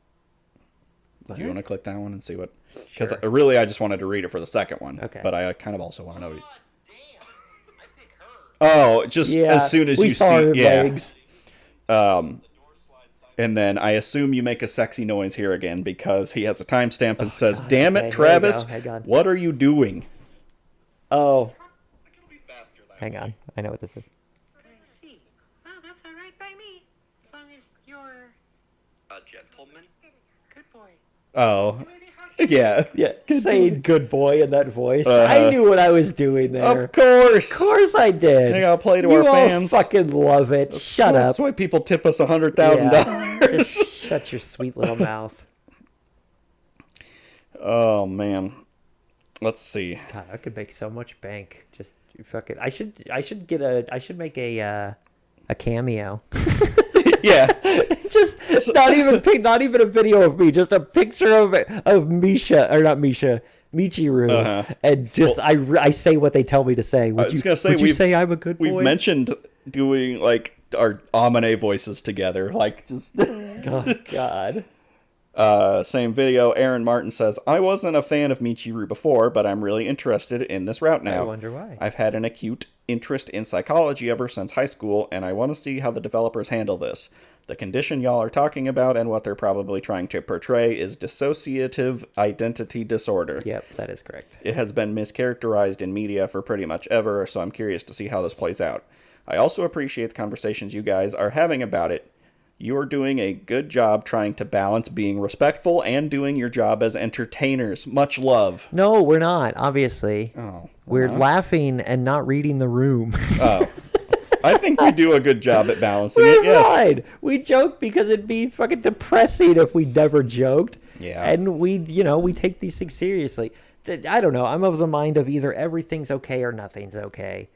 S2: Do you want to click that one and see what... Because
S1: Sure.
S2: really, I just wanted to read it for the second one.
S1: Okay.
S2: But I kind of also want to know...
S4: Damn. I pick her.
S2: Oh, just
S1: Yeah,
S2: as soon as
S1: we
S2: you
S1: saw
S2: see...
S1: her
S2: Yeah.
S1: legs.
S2: And then I assume you make a sexy noise here again because he has a timestamp and says,
S1: God,
S2: "Damn
S1: okay,
S2: it,
S1: here we go.
S2: Travis,
S1: Hang on.
S2: what are you doing?"
S1: Oh,
S4: I can be faster than
S1: hang on. I know what this is.
S4: I see. Well, that's all right by me. As long as you're a gentleman. Good boy.
S2: Oh,
S4: Lady, how
S2: yeah.
S1: Yeah, saying good boy in that voice.
S2: Uh-huh.
S1: I knew what I was doing there.
S2: Of course.
S1: Of course I did.
S2: I gotta play to
S1: you
S2: our
S1: all
S2: fans.
S1: fucking love it. Shut up.
S2: That's why people tip us $100,000.
S1: Yeah, just shut your sweet little mouth.
S2: Oh man. Let's see.
S1: God, I could make so much bank. Just fucking. I should make a cameo.
S2: Yeah.
S1: Just not even a video of me. Just a picture of Misha or not Misha. Michiru,
S2: Uh-huh.
S1: and just I say what they tell me to say. Would
S2: was gonna say,
S1: would you
S2: we've-
S1: say I'm a good boy?
S2: We've mentioned doing like our Amane voices together, like just.
S1: Oh God.
S2: Same video. Aaron Martin says, "I wasn't a fan of Michiru before, but I'm really interested in this route now.
S1: I wonder why.
S2: I've had an acute interest in psychology ever since high school, and I want to see how the developers handle this. The condition y'all are talking about and what they're probably trying to portray is dissociative identity disorder.
S1: Yep, that is correct.
S2: It has been mischaracterized in media for pretty much ever, so I'm curious to see how this plays out. I also appreciate the conversations you guys are having about it. You're doing a good job trying to balance being respectful and doing your job as entertainers. Much love."
S1: No, we're not. Obviously,
S2: Oh,
S1: we're laughing and not reading the room.
S2: oh. I think we do a good job at balancing
S1: We're
S2: it, yes.
S1: fine. We joke because it'd be fucking depressing if we never joked.
S2: Yeah.
S1: And we take these things seriously. I don't know. I'm of the mind of either everything's okay or nothing's okay.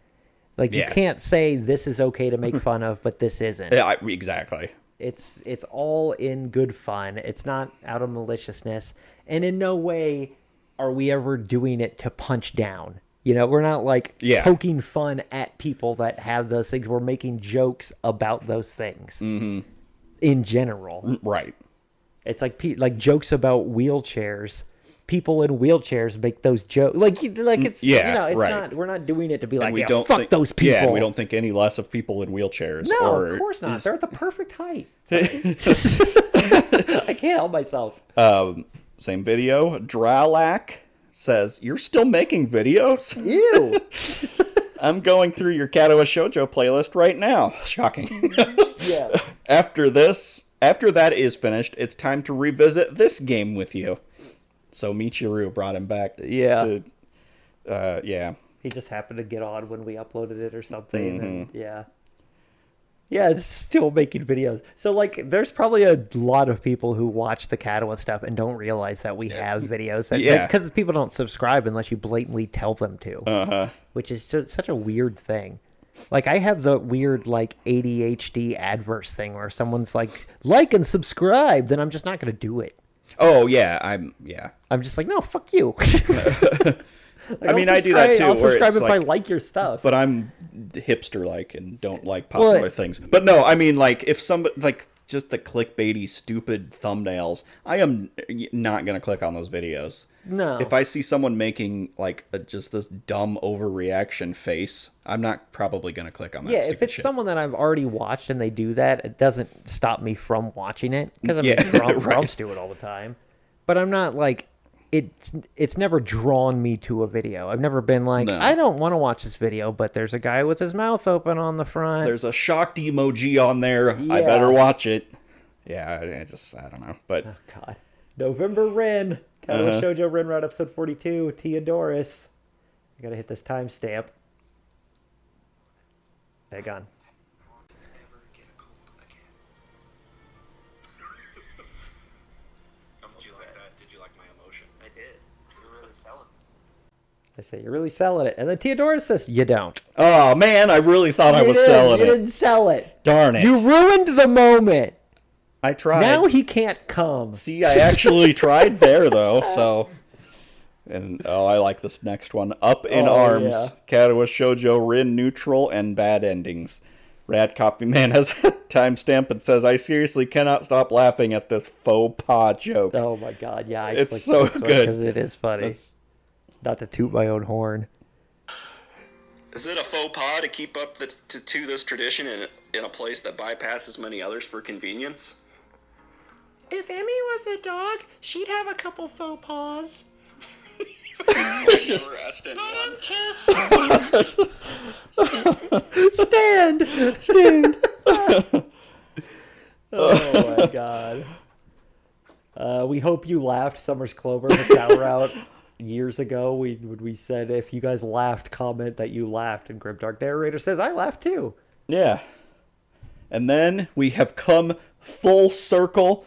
S1: Like, you
S2: Yeah.
S1: can't say this is okay to make fun of, but this isn't.
S2: Yeah, exactly.
S1: It's all in good fun. It's not out of maliciousness. And in no way are we ever doing it to punch down. You know, we're not like
S2: Yeah.
S1: poking fun at people that have those things. We're making jokes about those things in general.
S2: Right.
S1: It's like jokes about wheelchairs. People in wheelchairs make those jokes. Like it's
S2: Yeah,
S1: you know, it's
S2: right.
S1: not. We're not doing it to be like,
S2: we
S1: yeah,
S2: don't
S1: fuck
S2: think,
S1: those people.
S2: Yeah, and we don't think any less of people in wheelchairs.
S1: No,
S2: or
S1: of course not.
S2: is-
S1: They're at the perfect height. I can't help myself.
S2: Same video. Dralak says, "You're still making videos?"
S1: Ew.
S2: I'm going through your Katawa Shoujo playlist right now. Shocking.
S1: Yeah.
S2: After that is finished, it's time to revisit this game with you. So Michiru brought him back.
S1: Yeah.
S2: Yeah.
S1: He just happened to get on when we uploaded it or something. And yeah. Yeah, it's still making videos. So, like, there's probably a lot of people who watch the Katawa stuff and don't realize that we have videos.
S2: Yeah.
S1: Because people don't subscribe unless you blatantly tell them to.
S2: Uh-huh.
S1: Which is such a weird thing. Like, I have the weird, like, ADHD adverse thing where someone's like and subscribe, then I'm just not going to do it.
S2: Oh, yeah.
S1: I'm just like, no, fuck you. Like,
S2: I mean, I do that too.
S1: I'll
S2: where
S1: subscribe
S2: it's
S1: if
S2: like,
S1: I like your stuff.
S2: But I'm hipster-like and don't like popular things. But no, I mean, like, if somebody, like, just the clickbaity, stupid thumbnails, I am not going to click on those videos.
S1: No.
S2: If I see someone making, like, just this dumb overreaction face, I'm not probably going to click on that
S1: Yeah,
S2: stupid
S1: if it's
S2: shit.
S1: someone that I've already watched and they do that, it doesn't stop me from watching it. Because, I mean,
S2: Yeah, right.
S1: Trumps do it all the time. But I'm not, like... It's never drawn me to a video. I've never been like,
S2: No.
S1: I don't want to watch this video, but there's a guy with his mouth open on the front.
S2: There's a shocked emoji on there. I
S1: Yeah.
S2: better watch it. Yeah, I don't know. But
S1: Oh, God. November Ren. Katawa Shoujo Ren Route episode 42. Theodorus. I gotta hit this timestamp. Hang on.
S4: Never get a cold again. Did you like that? Did you like my emotion? I did. You're really selling.
S1: I say, you're really selling it. And then Theodorus says, you don't.
S2: oh man, I really thought I
S1: You
S2: was
S1: didn't.
S2: selling
S1: You
S2: it.
S1: didn't sell it.
S2: Darn it.
S1: You ruined the moment.
S2: I tried.
S1: Now he can't come.
S2: See, I actually tried there though. So, and I like this next one. Up in
S1: Oh,
S2: Arms.
S1: yeah.
S2: Katawa Shoujo Rin neutral and bad endings. Rad Copy Man has a timestamp and says, I seriously cannot stop laughing at this faux pas joke.
S1: Oh my God! Yeah, I
S2: It's so good.
S1: because it is funny.
S2: That's-
S1: Not to toot my own horn.
S5: Is it a faux pas to keep up to this tradition in a place that bypasses many others for convenience?
S4: If Emmy was a dog, she'd have a couple faux pas.
S5: Never asked anyone.
S4: Tess.
S1: Stand. Oh my God. We hope you laughed. Summer's Clover, the shower out years ago. We said if you guys laughed, comment that you laughed, and Grimdark Narrator says I laughed too.
S2: Yeah. And then we have come full circle.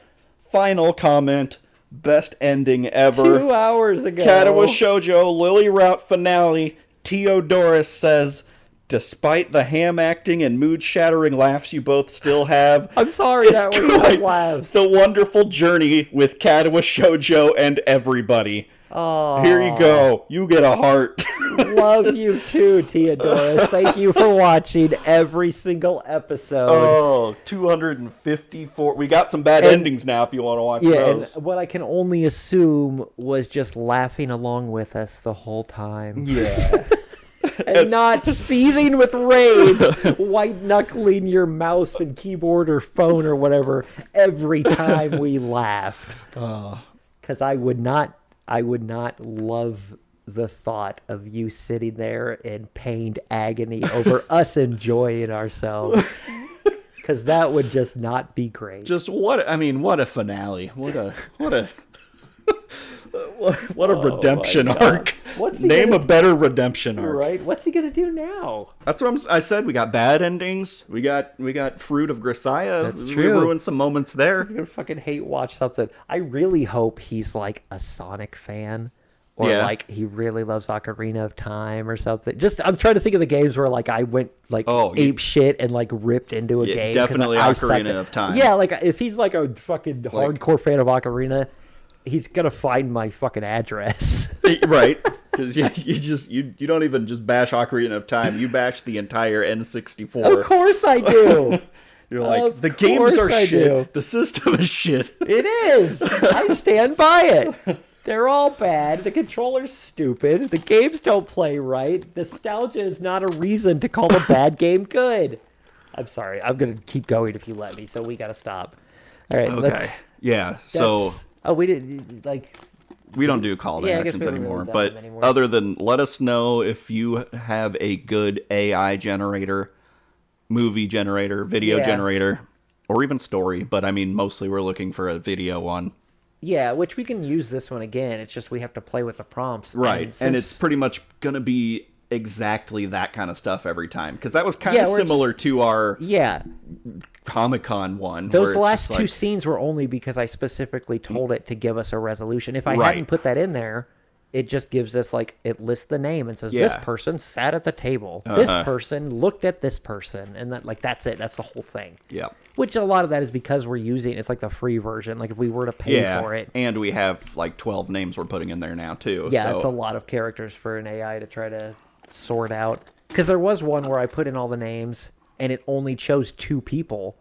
S2: Final comment. Best ending ever.
S1: 2 hours ago.
S2: Katawa Shoujo Lily Route finale. Theodorus says, despite the ham acting and mood-shattering laughs you both still have,
S1: I'm sorry that was
S2: quite
S1: not laughs.
S2: the wonderful journey with Katawa Shoujo and everybody.
S1: Oh,
S2: Here you go. You get a heart.
S1: Love you too, Theodorus. Thank you for watching every single episode.
S2: Oh, 254. We got some bad endings now if you want to watch
S1: Yeah,
S2: those.
S1: and what I can only assume was just laughing along with us the whole time.
S2: Yeah.
S1: And not seething with rage, white-knuckling your mouse and keyboard or phone or whatever every time we laughed. Because I would not love the thought of you sitting there in pained agony over us enjoying ourselves. Because that would just not be great.
S2: Just what a finale. What a redemption
S1: my God.
S2: arc.
S1: What's he
S2: Name
S1: gonna
S2: a better redemption arc.
S1: Right? What's he gonna do now?
S2: That's what I said. We got bad endings. We got Fruit of Grisaya.
S1: That's
S2: We
S1: true.
S2: ruined some moments there.
S1: I'm gonna fucking hate watch something. I really hope he's like a Sonic fan. Or
S2: Yeah.
S1: like he really loves Ocarina of Time or something. Just I'm trying to think of the games where like I went like ape shit and like ripped into a
S2: Yeah,
S1: game. 'cause
S2: definitely
S1: I suck
S2: Ocarina
S1: at-
S2: of Time.
S1: Yeah, like if he's like a fucking hardcore fan of Ocarina, he's gonna find my fucking address.
S2: Right. Because you don't even just bash Ocarina of Time. You bash the entire N64.
S1: Of course I do.
S2: You're like,
S1: Of
S2: the games
S1: course
S2: are
S1: I
S2: shit.
S1: do.
S2: The system is shit.
S1: It is. I stand by it. They're all bad. The controller's stupid. The games don't play right. Nostalgia is not a reason to call a bad game good. I'm sorry. I'm going to keep going if you let me, so we got to stop. All right.
S2: Okay. Yeah. So
S1: Oh, we didn't, like...
S2: we don't do call to
S1: Yeah, I guess
S2: actions
S1: we don't really
S2: anymore.
S1: do
S2: But
S1: them anymore.
S2: other than let us know if you have a good AI generator, movie generator, video
S1: Yeah.
S2: generator, or even story. But I mean, mostly we're looking for a video one.
S1: Yeah, which we can use this one again. It's just we have to play with the prompts.
S2: Right. And
S1: since-
S2: it's pretty much going to be exactly that kind of stuff every time. Because that was kind
S1: Yeah,
S2: of
S1: we're
S2: similar to our
S1: Yeah.
S2: Comic-Con one.
S1: Those
S2: where it's
S1: last
S2: just
S1: two
S2: like-
S1: scenes were only because I specifically told it to give us a resolution. If I
S2: Right.
S1: hadn't put that in there, it just gives us like, it lists the name and says,
S2: Yeah.
S1: this person sat at the table. This person looked at this person. And that, like, that's it. That's the whole thing.
S2: Yeah.
S1: Which a lot of that is because we're using, it's like the free version. Like if we were to pay for it.
S2: And we have like 12 names we're putting in there now too.
S1: Yeah,
S2: so.
S1: it's a lot of characters for an AI to try to sort out. Because there was one where I put in all the names and it only chose 2 people.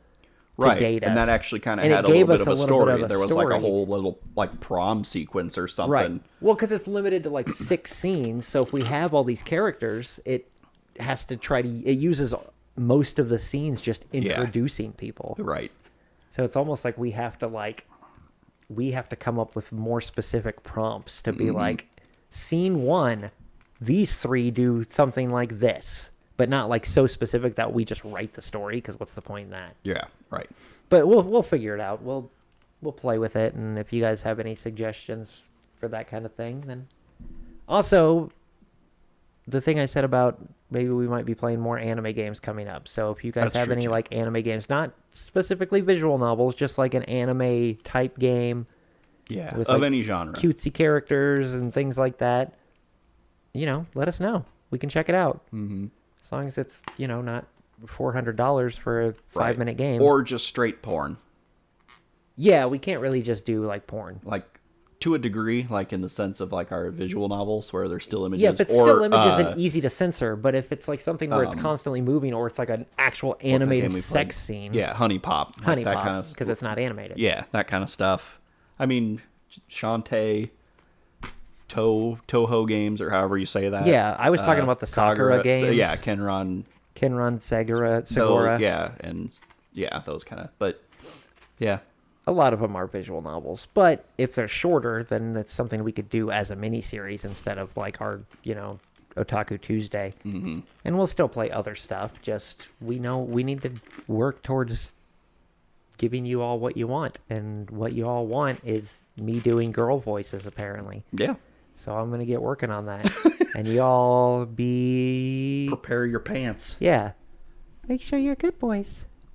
S2: Right,
S1: date
S2: and
S1: us.
S2: that actually kind of
S1: And
S2: had
S1: it
S2: a little
S1: gave
S2: bit
S1: us
S2: of
S1: a
S2: a
S1: little bit
S2: story.
S1: of a
S2: There was like
S1: story.
S2: a whole little like prom sequence or something.
S1: Right. Well, because it's limited to like 6 scenes. So if we have all these characters, it has to try to, it uses most of the scenes just introducing people.
S2: Right.
S1: So it's almost like we have to come up with more specific prompts to be like, scene 1, these 3 do something like this. But not like so specific that we just write the story, because what's the point in that?
S2: Yeah, right.
S1: But we'll figure it out. We'll play with it, and if you guys have any suggestions for that kind of thing, then also the thing I said about maybe we might be playing more anime games coming up. So if you guys
S2: That's
S1: have
S2: true,
S1: any
S2: too.
S1: like anime games, not specifically visual novels, just like an anime type game
S2: Yeah,
S1: with
S2: of
S1: like,
S2: any genre.
S1: cutesy characters and things like that, let us know. We can check it out. Mm-hmm. As long as it's, not $400 for a 5-minute game.
S2: Or just straight porn.
S1: Yeah, we can't really just do like porn.
S2: Like, to a degree, like in the sense of like our visual novels where there's still images.
S1: Yeah, if it's
S2: or,
S1: still images and easy to censor, but if it's like something where it's
S2: um,
S1: constantly moving, or it's like an actual
S2: what's that game
S1: animated
S2: we
S1: sex
S2: played?
S1: scene.
S2: Yeah, Honey Pop. like
S1: Honey
S2: that
S1: Pop,
S2: kind of
S1: because it's not animated.
S2: Yeah, that kind of stuff. I mean, Shantae, Toho games, or however you say that.
S1: Yeah, I was talking about the Sakura games.
S2: So, yeah, Kenron.
S1: Segura.
S2: Yeah, and yeah, those kind of. But yeah,
S1: A lot of them are visual novels, but if they're shorter, then that's something we could do as a mini series instead of like our, Otaku Tuesday. Mm-hmm. And we'll still play other stuff. Just we know we need to work towards giving you all what you want, and what you all want is me doing girl voices apparently.
S2: yeah.
S1: So I'm gonna get working on that, and y'all be
S2: Prepare your pants.
S1: yeah. Make sure you're good boys.